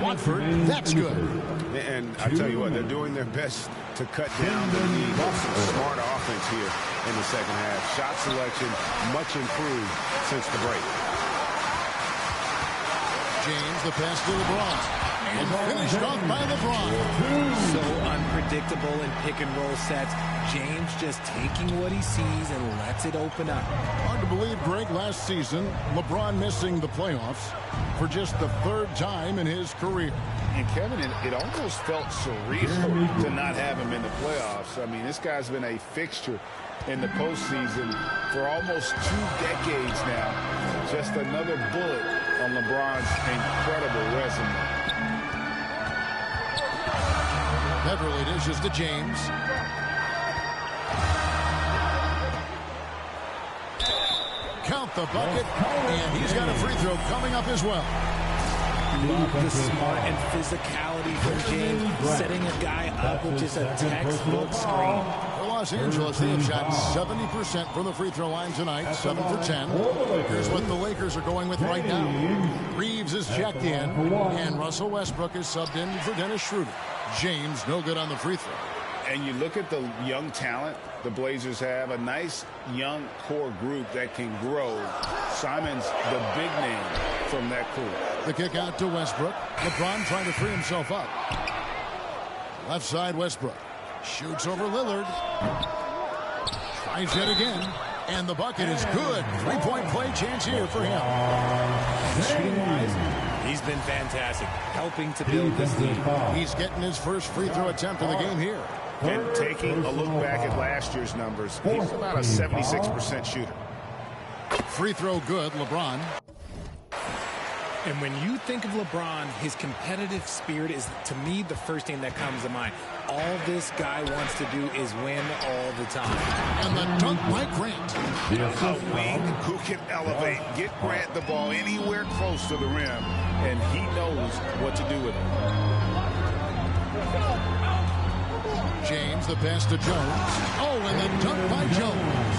Watford, that's good. And I tell you what, they're doing their best to cut down the lead. Some smart offense here in the second half. Shot selection much improved since the break. James, the pass to LeBron. And finished off by LeBron. So unpredictable in pick-and-roll sets. James just taking what he sees and lets it open up. Hard to believe, Greg, last season, LeBron missing the playoffs for just the 3rd time in his career. And Kevin, it almost felt surreal to not have him in the playoffs. I mean, this guy's been a fixture in the postseason for almost 2 decades now. Just another bullet on LeBron's incredible resume. Beverly dishes to James. Count the bucket, and he's got a free throw coming up as well. Love the smart and physicality from James, setting a guy up with just a textbook screen. For Los Angeles, they have shot 70% from the free throw line tonight, 7 for 10. Here's what the Lakers are going with right now. Reeves is checked in, and Russell Westbrook is subbed in for Dennis Schroeder. James, no good on the free throw. And you look at the young talent the Blazers have, a nice young core group that can grow. Simons, the big name from that group. The kick out to Westbrook. LeBron trying to free himself up. Left side, Westbrook. Shoots over Lillard. Tries yet again. And the bucket is good. 3-point play chance here for him. Shooting-wise, he's been fantastic, helping to build this lead. He's getting his first free throw attempt of the game here. And taking a look back at last year's numbers, he's about a 76% shooter. Free throw good, LeBron. And when you think of LeBron, his competitive spirit is, to me, the first thing that comes to mind. All this guy wants to do is win all the time. And the dunk by Grant. A wing who can elevate, get Grant the ball anywhere close to the rim, and he knows what to do with it. James, the pass to Jones. Oh, and the dunk by Jones.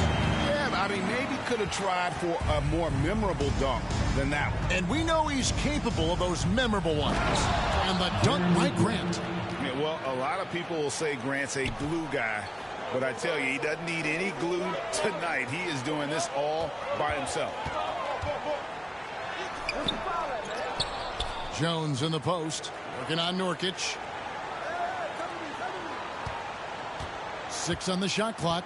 Yeah, I mean, maybe could have tried for a more memorable dunk than that one. And we know he's capable of those memorable ones. And the dunk by Grant. Yeah, well, a lot of people will say Grant's a glue guy, but I tell you, he doesn't need any glue tonight. He is doing this all by himself. Jones in the post, working on Nurkic. 6 on the shot clock.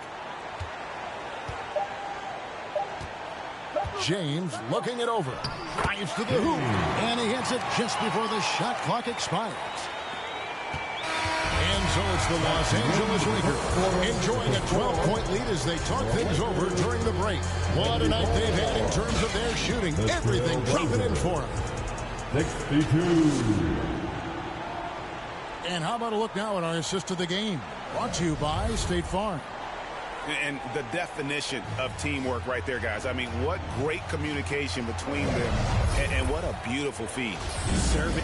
James looking it over. Drives to the hoop. And he hits it just before the shot clock expires. And so it's the Los Angeles Lakers enjoying a 12-point lead as they talk things over during the break. What a night they've had in terms of their shooting. Everything dropping in for them. 62. And how about a look now at our assist of the game? Brought to you by State Farm. And the definition of teamwork right there, guys. I mean, what great communication between them, and what a beautiful feed. Serving.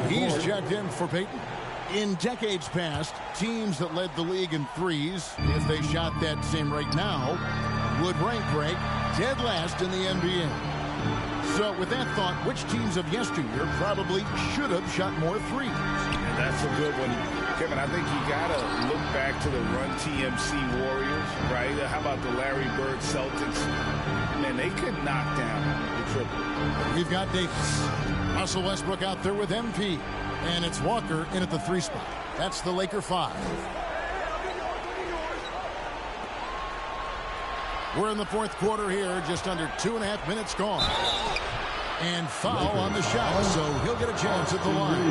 He's checked in for Peyton. In decades past, teams that led the league in threes, if they shot that same rate now, would rank Greg dead last in the NBA. So with that thought, which teams of yesteryear probably should have shot more threes? And that's a good one. Kevin, I think you got to look back to the Run TMC Warriors, right? How about the Larry Bird Celtics? Man, they could knock down the triple. We've got Davis. Russell Westbrook out there with MP. And it's Walker in at the 3 spot. That's the Laker 5. We're in the 4th quarter here, just under 2.5 minutes gone. And foul on the shot, so he'll get a chance at the line.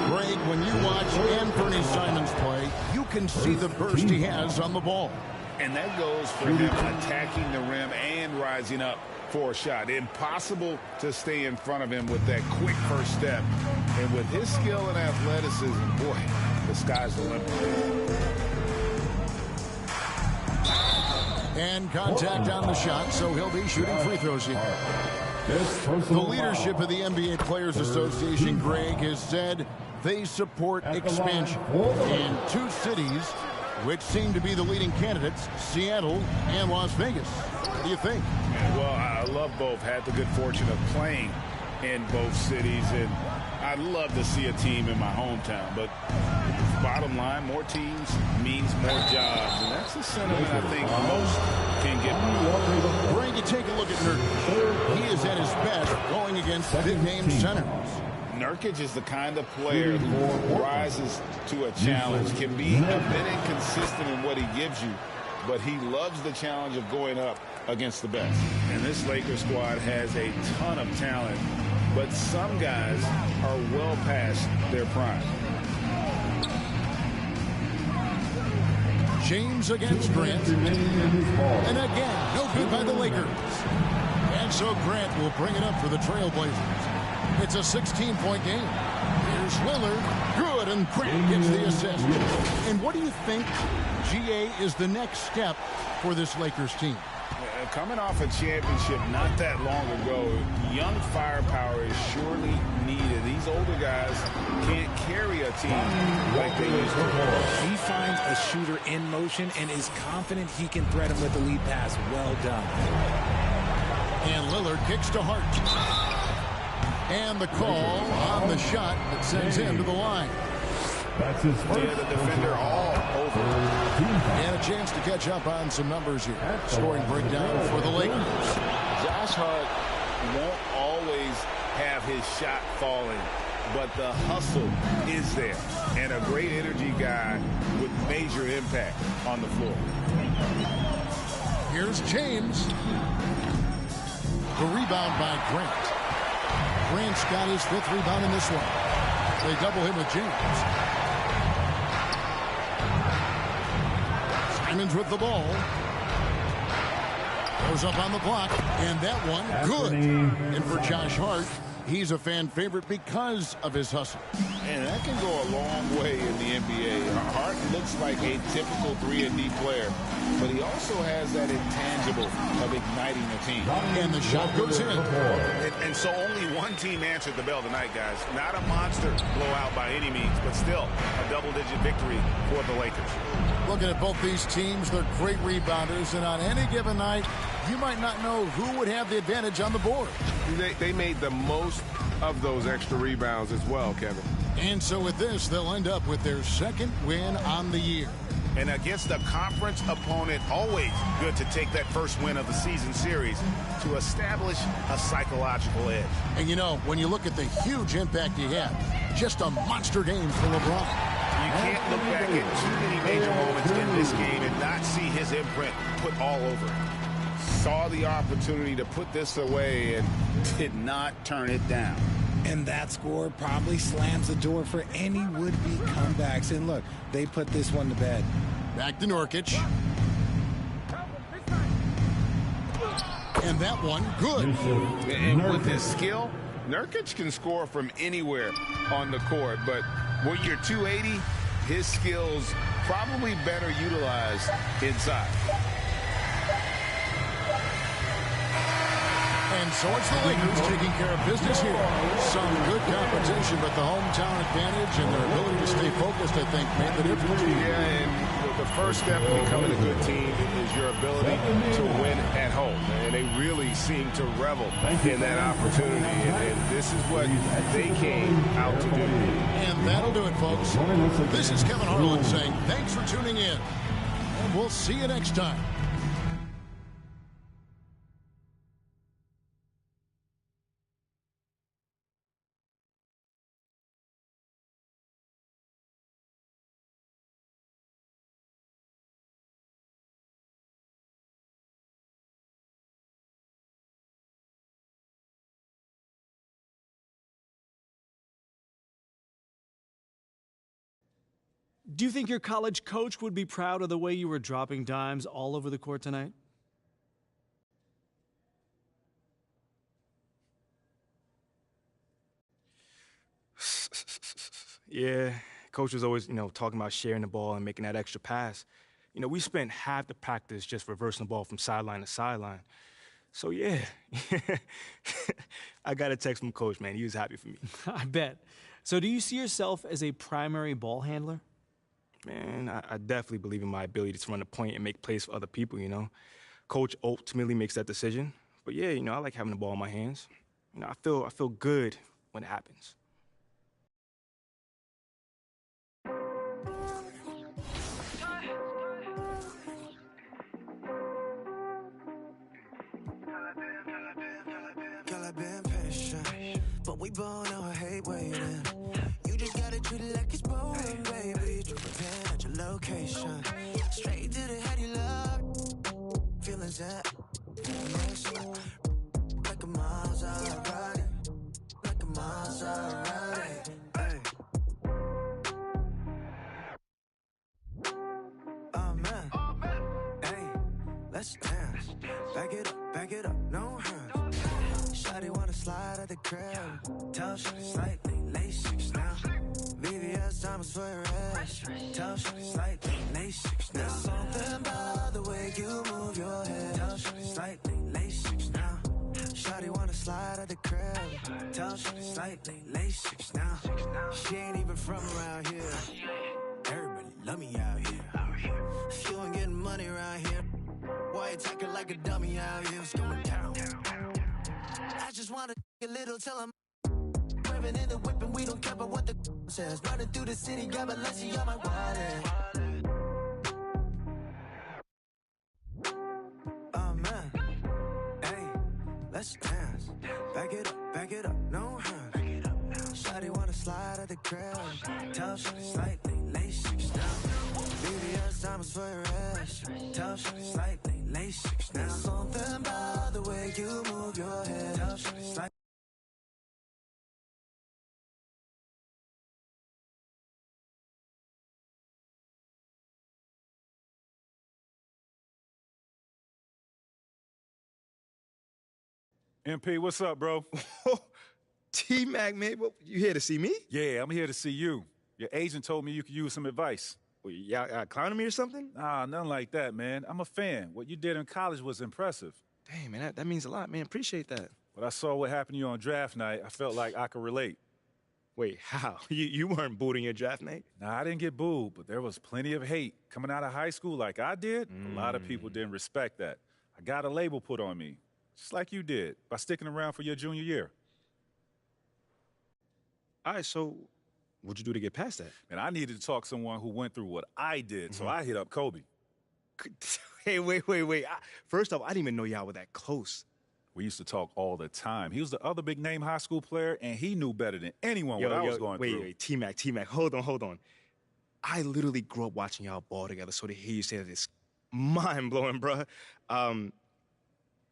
Greg, when you watch Anthony Simons play, you can see the burst he has on the ball. And that goes for him attacking the rim and rising up for a shot. Impossible to stay in front of him with that quick first step. And with his skill and athleticism, boy, the sky's the limit. And contact on the shot, so he'll be shooting free throws here. The leadership of the NBA Players Association, Greg, has said they support expansion in 2 cities which seem to be the leading candidates, Seattle and Las Vegas. What do you think? Well, I love both. Had the good fortune of playing in both cities, and I'd love to see a team in my hometown. But bottom line, more teams means more jobs, and that's a sentiment I think most can get behind. Greg, you take a look at Nurkic. He is at his best going against big-name centers. Nurkic is the kind of player who rises to a challenge, can be a bit inconsistent in what he gives you, but he loves the challenge of going up against the best. And this Lakers squad has a ton of talent, but some guys are well past their prime. James against Grant. And again, no good by the Lakers. And so Grant will bring it up for the Trailblazers. It's a 16-point game. Here's Lillard. Good, and Grant gets the assist. And what do you think, GA, is the next step for this Lakers team? Coming off a championship not that long ago, young firepower is surely needed. These older guys can't carry a team like they used to. He finds a shooter in motion and is confident he can thread him with the lead pass. Well done. And Lillard kicks to Hart. And the call on the shot that sends him to the line. That's his first. Yeah, the defender all over. And a chance to catch up on some numbers here. Scoring breakdown for the Lakers. Josh Hart won't always have his shot falling, but the hustle is there. And a great energy guy with major impact on the floor. Here's James. The rebound by Grant. Grant's got his 5th rebound in this one. They double him with James. Simons with the ball. Goes up on the block, and that one, good. And for Josh Hart, he's a fan favorite because of his hustle. And that can go a long way in the NBA. Hart looks like a typical 3-and-D player, but he also has that intangible of igniting the team. And the shot goes in. And so only one team answered the bell tonight, guys. Not a monster blowout by any means, but still a double-digit victory for the Lakers. Looking at both these teams, they're great rebounders, and on any given night, you might not know who would have the advantage on the board. They made the most of those extra rebounds as well, Kevin. And so with this, they'll end up with their 2nd win on the year. And against a conference opponent, always good to take that first win of the season series to establish a psychological edge. And you know, when you look at the huge impact he had, just a monster game for LeBron. You can't look back at too many major moments in this game and not see his imprint put all over it. Saw the opportunity to put this away and did not turn it down. And that score probably slams the door for any would-be comebacks. And look, they put this one to bed. Back to Nurkic. And that one, good. And with his skill, Nurkic can score from anywhere on the court. But when you're 280, his skills probably better utilized inside. And so it's the Lakers taking care of business here. Some good competition, but the hometown advantage and their ability to stay focused, I think, made the difference. Yeah, and the first step in becoming a good team is your ability to win at home. And they really seem to revel in that opportunity. And this is what they came out to do. And that'll do it, folks. This is Kevin Harlan saying thanks for tuning in. And we'll see you next time. Do you think your college coach would be proud of the way you were dropping dimes all over the court tonight? Yeah, coach was always, talking about sharing the ball and making that extra pass. We spent half the practice just reversing the ball from sideline to sideline. So, yeah, I got a text from coach, man. He was happy for me. I bet. So do you see yourself as a primary ball handler? Man, I definitely believe in my ability to run the point and make plays for other people, Coach ultimately makes that decision. But, yeah, I like having the ball in my hands. I feel good when it happens. But we both know I hate waiting. You just gotta treat it like it's boring, baby. Tripping at your location. Straight to the head, you love. Feelings that like a Maserati. Like a Maserati. Hey. Oh man. Hey, let's dance. Back it up, no hands. Shawty wanna slide at the crib. Tell Shawty slightly, lace 6 now. VVS diamonds for your ass. Tell Shawty slightly, lace 6 now. There's something about the way you move your head. Tell Shawty slightly, lace 6 now. Shawty wanna slide at the crib. Tell Shawty slightly, lace 6 now. She ain't even from around here. Everybody love me out here. If you ain't getting money around here, why you talking like a dummy out here? It's going down. I just wanna a little till I'm driving in the whip and we don't care about what the says. Running through the city, got Balenciaga on my wallet. Oh man, hey, let's dance. Back it up, no hands. Shawty wanna slide at the crib. Tell Shawty slightly, lace 6 down. VVS diamonds for your ass. Tell Shawty slightly, lace 6 down. There's something about the way you move your head. Tell Shawty slightly. MP, what's up, bro? T-Mac, man, you here to see me? Yeah, I'm here to see you. Your agent told me you could use some advice. Well, y'all clowning me or something? Nah, nothing like that, man. I'm a fan. What you did in college was impressive. Dang, man, that means a lot, man. Appreciate that. But I saw what happened to you on draft night. I felt like I could relate. Wait, how? You weren't booed in your draft night? Nah, I didn't get booed, but there was plenty of hate. Coming out of high school like I did, a lot of people didn't respect that. I got a label put on me, just like you did, by sticking around for your junior year. All right, so what'd you do to get past that? And I needed to talk to someone who went through what I did, so I hit up Kobe. Hey, wait. First off, I didn't even know y'all were that close. We used to talk all the time. He was the other big-name high school player, and he knew better than anyone what I was going through. Wait, T-Mac, hold on. I literally grew up watching y'all ball together, so to hear you say that is mind-blowing, bro.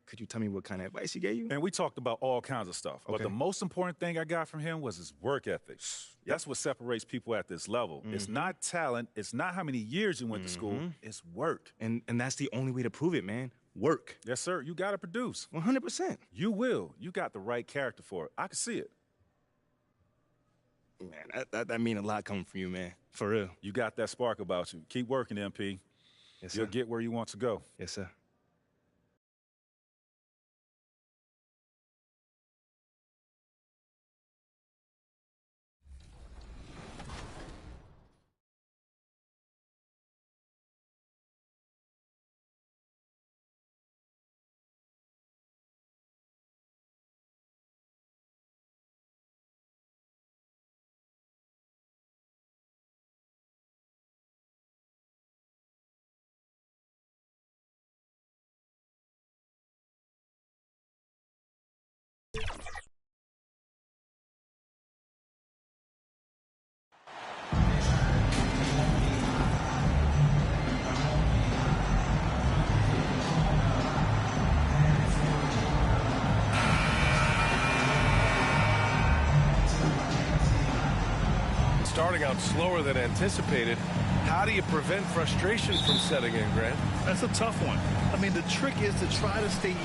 Could you tell me what kind of advice he gave you? And we talked about all kinds of stuff. But the most important thing I got from him was his work ethic. That's what separates people at this level. It's not talent. It's not how many years you went to school. It's work. And that's the only way to prove it, man. Work. Yes, sir. You got to produce. 100%. You will. You got the right character for it. I can see it. Man, that mean a lot coming from you, man. For real. You got that spark about you. Keep working, MP. Yes, sir. You'll get where you want to go. Yes, sir. Starting out slower than anticipated. How do you prevent frustration from setting in, Grant? That's a tough one. I mean, the trick is to try to stay.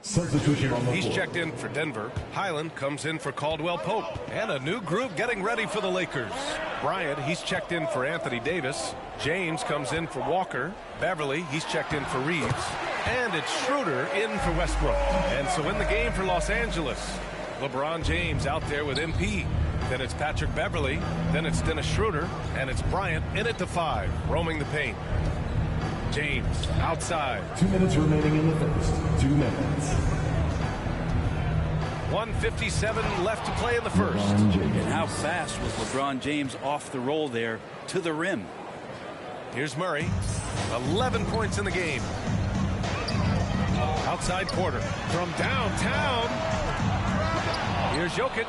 Substitution on the He's floor. checked in for Denver. Highland comes in for Caldwell Pope. And a new group getting ready for the Lakers. Bryant, he's checked in for Anthony Davis. James comes in for Walker. Beverly, he's checked in for Reeves. And it's Schroeder in for Westbrook. And so in the game for Los Angeles, LeBron James out there with MP. Then it's Patrick Beverly. Then it's Dennis Schroeder. And it's Bryant in it to 5, roaming the paint. James outside. 2 minutes remaining in the first. 2 minutes. 1:57 left to play in the first. And how fast was LeBron James off the roll there to the rim? Here's Murray. 11 points in the game. Outside Porter. From downtown. Here's Jokic.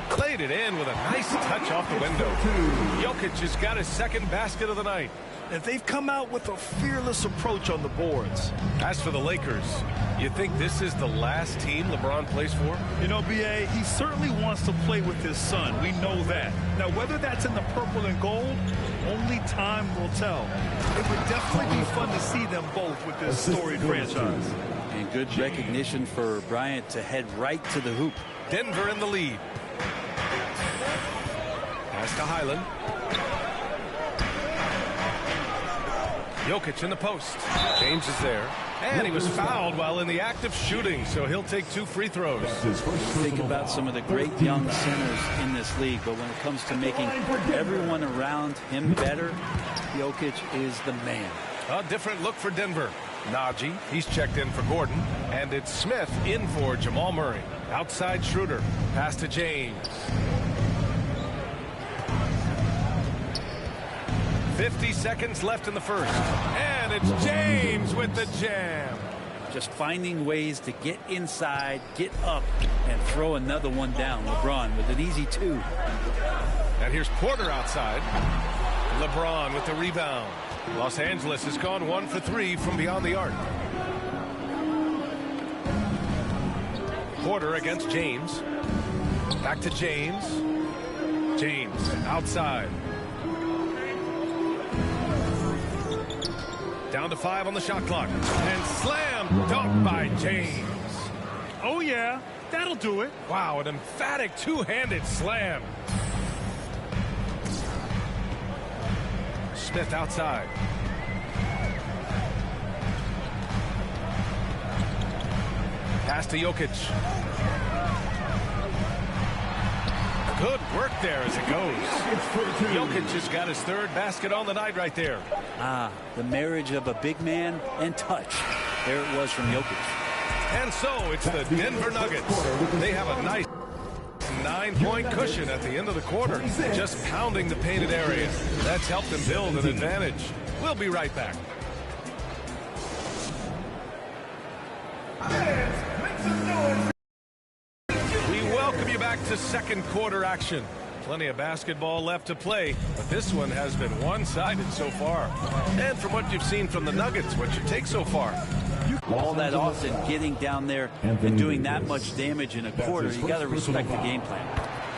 Played it in with a nice touch off the window. Jokic has got his second basket of the night. And they've come out with a fearless approach on the boards. As for the Lakers, you think this is the last team LeBron plays for? You know, B.A., he certainly wants to play with his son. We know that. Now, whether that's in the purple and gold, only time will tell. It would definitely be fun to see them both with this storied franchise. And good recognition for Bryant to head right to the hoop. Denver in the lead. Pass to Highland. Jokic in the post. James is there. And he was fouled while in the act of shooting, so he'll take 2 free throws. Think about some of the great young centers in this league, but when it comes to making everyone around him better, Jokic is the man. A different look for Denver. Najee, he's checked in for Gordon. And it's Smith in for Jamal Murray. Outside Schroeder. Pass to James. 50 seconds left in the first. And it's James with the jam. Just finding ways to get inside, get up, and throw another one down. LeBron with an easy 2. And here's Porter outside. LeBron with the rebound. Los Angeles has gone 1 for 3 from beyond the arc. Porter against James. Back to James. James outside. Down to 5 on the shot clock. And slam dunk by James. Oh, yeah. That'll do it. Wow, an emphatic two-handed slam. Smith outside. Pass to Jokic. Good work there as it goes. Jokic has got his 3rd basket on the night right there. Ah, the marriage of a big man and touch. There it was from Jokic. And so it's the Denver Nuggets. They have a nice 9-point cushion at the end of the quarter, just pounding the painted area. That's helped them build an advantage. We'll be right back. We welcome you back to second quarter action. Plenty of basketball left to play, but this one has been one-sided so far. And from what you've seen from the Nuggets, what's your take so far? All that often getting down there and doing that much damage in a quarter, you got to respect the game plan.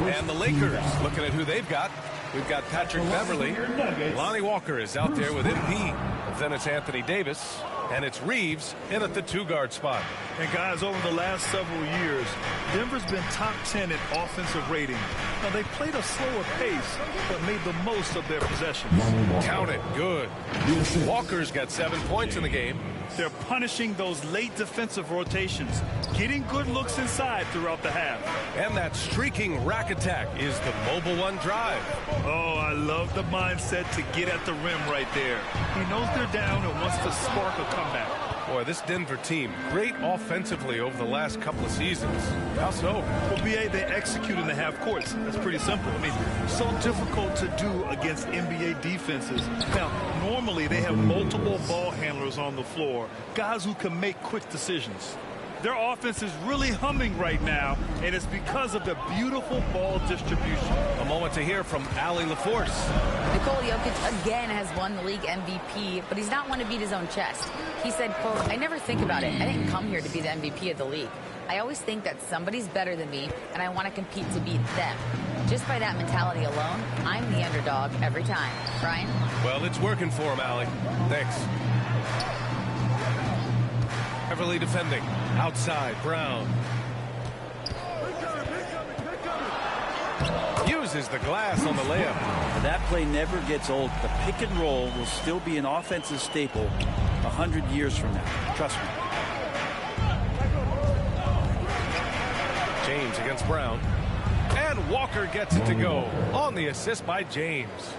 And the Lakers, looking at who they've got. We've got Patrick Beverly. Lonnie Walker is out there with MP. Then it's Anthony Davis. And it's Reeves in at the 2-guard spot. And guys, over the last several years, Denver's been top 10 in offensive rating. Now, they played a slower pace, but made the most of their possessions. Count it. Good. Walker's got 7 points in the game. They're punishing those late defensive rotations, getting good looks inside throughout the half. And that streaking rack attack is the Mobile One drive. Oh, I love the mindset to get at the rim right there. He knows they're down and wants to spark a comeback. Boy, this Denver team, great offensively over the last couple of seasons. How so? Well, BA, they execute in the half courts. That's pretty simple. I mean, so difficult to do against NBA defenses. Now, normally they have multiple ball handlers on the floor, guys who can make quick decisions. Their offense is really humming right now, and it's because of the beautiful ball distribution. A moment to hear from Allie LaForce. Nikola Jokic again has won the league MVP, but he's not one to beat his own chest. He said, quote, "I never think about it. I didn't come here to be the MVP of the league. I always think that somebody's better than me, and I want to compete to beat them. Just by that mentality alone, I'm the underdog every time." Brian? Well, it's working for him, Allie. Thanks. Beverly defending. Outside, Brown. Uses the glass on the layup. That play never gets old. The pick and roll will still be an offensive staple 100 years from now. Trust me. James against Brown. And Walker gets it to go on the assist by James.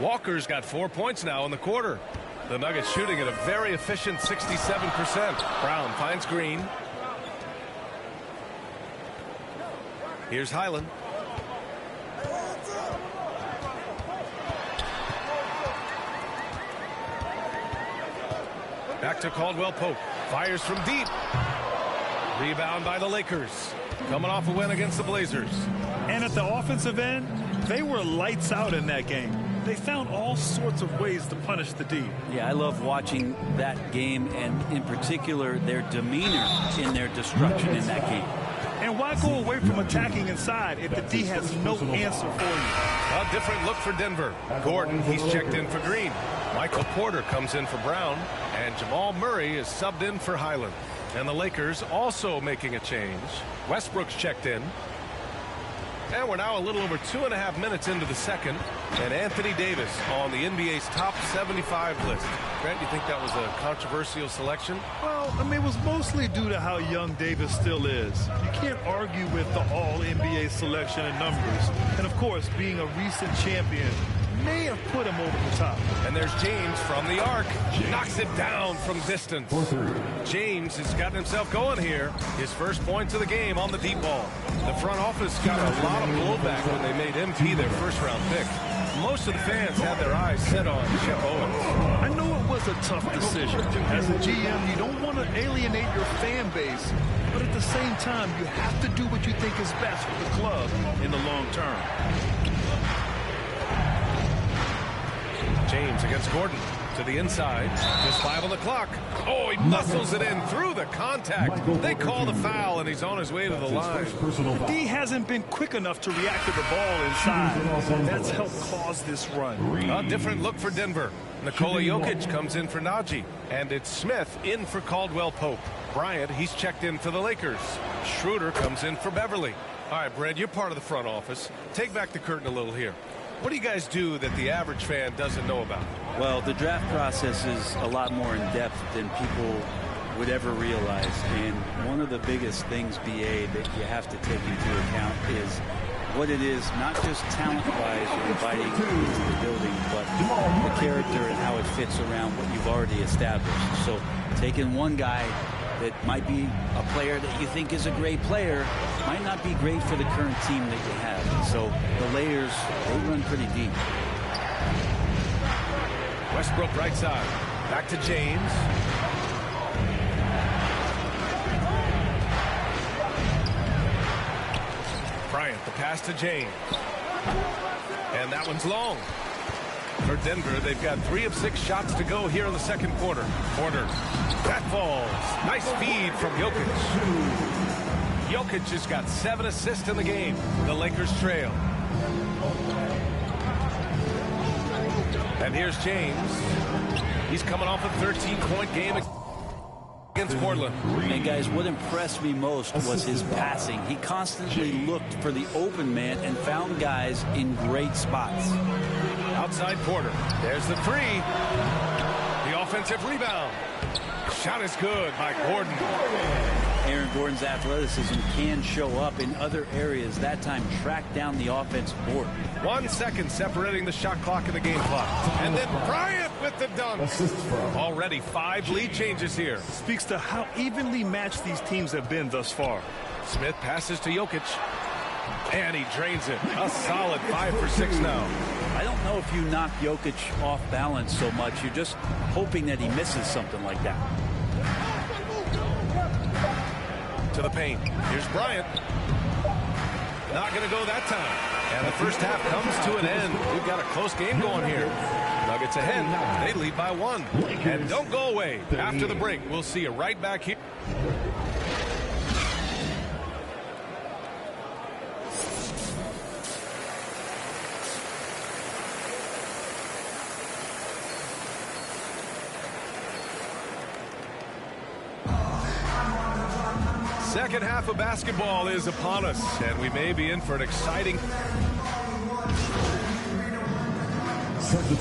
Walker's got 4 points now in the quarter. The Nuggets shooting at a very efficient 67%. Brown finds Green. Here's Highland. Back to Caldwell Pope. Fires from deep. Rebound by the Lakers. Coming off a win against the Blazers. And at the offensive end, they were lights out in that game. They found all sorts of ways to punish the D. Yeah, I love watching that game, and in particular, their demeanor in their destruction in that game. And why go away from attacking inside if the D has no answer for you? A different look for Denver. Gordon, he's checked in for Green. Michael Porter comes in for Brown. And Jamal Murray is subbed in for Highland. And the Lakers also making a change. Westbrook's checked in. And we're now a little over 2.5 minutes into the second. And Anthony Davis on the NBA's top 75 list. Grant, you think that was a controversial selection? Well, I mean, it was mostly due to how young Davis still is. You can't argue with the all-NBA selection and numbers. And, of course, being a recent champion may have put him over the top. And there's James from the arc. Knocks it down from distance. James has gotten himself going here. His first points of the game on the deep ball. The front office got a lot of blowback when they made MP their first-round pick. Most of the fans had their eyes set on Shep Owens. I know it was a tough decision. As a GM, you don't want to alienate your fan base, but at the same time, you have to do what you think is best for the club in the long term. James against Gordon to the inside. Just 5 on the clock. Oh, he muscles it in through the contact. They call the foul, and he's on his way to the line. The D hasn't been quick enough to react to the ball inside. That's helped cause this run. A different look for Denver. Nikola Jokic comes in for Najee. And it's Smith in for Caldwell Pope. Bryant, he's checked in for the Lakers. Schroeder comes in for Beverly. All right, Brad, you're part of the front office. Take back the curtain a little here. What do you guys do that the average fan doesn't know about? Well, the draft process is a lot more in depth than people would ever realize. And one of the biggest things, BA, that you have to take into account is what it is, not just talent-wise or inviting into the building, but the character and how it fits around what you've already established. So taking one guy that might be a player that you think is a great player might not be great for the current team that you have. So the layers, they run pretty deep. Westbrook right side. Back to James. Bryant, the pass to James. And that one's long. For Denver, they've got 3 of 6 shots to go here in the second quarter. Porter, that falls. Nice feed from Jokic. Jokic has got 7 assists in the game. The Lakers trail. And here's James. He's coming off a 13-point game against Portland. And guys, what impressed me most was his passing. He constantly looked for the open man and found guys in great spots. Outside Porter. There's the 3. The offensive rebound. Shot is good by Gordon. Aaron Gordon's athleticism can show up in other areas. That time tracked down the offensive board. 1 second separating the shot clock and the game clock. And then Bryant with the dunk. Already 5 lead changes here. Speaks to how evenly matched these teams have been thus far. Smith passes to Jokic. And he drains it. A solid 5 for 6 now. I don't know if you knock Jokic off balance so much. You're just hoping that he misses something like that. To the paint. Here's Bryant. Not going to go that time. And the first half comes to an end. We've got a close game going here. Nuggets ahead. They lead by 1. And don't go away. After the break, we'll see you right back here. Second half of basketball is upon us, and we may be in for an exciting.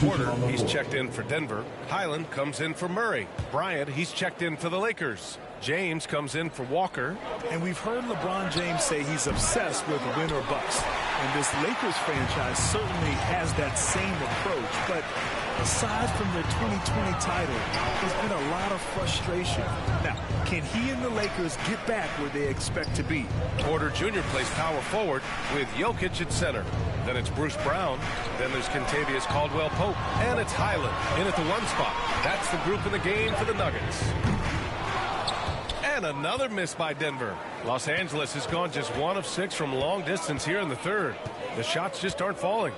Porter, he's checked in for Denver. Highland comes in for Murray. Bryant, he's checked in for the Lakers. James comes in for Walker. And we've heard LeBron James say he's obsessed with win or bust. And this Lakers franchise certainly has that same approach. But aside from their 2020 title, there's been a lot of frustration. Now, can he and the Lakers get back where they expect to be? Porter Jr. plays power forward with Jokic at center. Then it's Bruce Brown. Then there's Kentavious Caldwell-Pope. And it's Highland in at the 1 spot. That's the group in the game for the Nuggets. And another miss by Denver. Los Angeles has gone just 1 of 6 from long distance here in the third. The shots just aren't falling.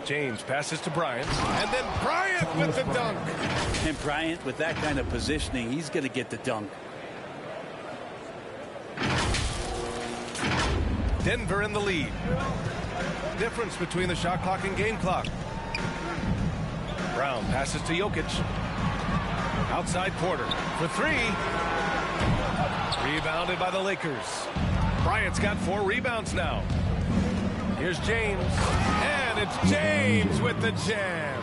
James passes to Bryant. And then Bryant with the dunk. And Bryant, with that kind of positioning, he's going to get the dunk. Denver in the lead. Difference between the shot clock and game clock. Brown passes to Jokic. Outside Porter for 3. Rebounded by the Lakers. Bryant's got 4 rebounds now. Here's James. And it's James with the jam.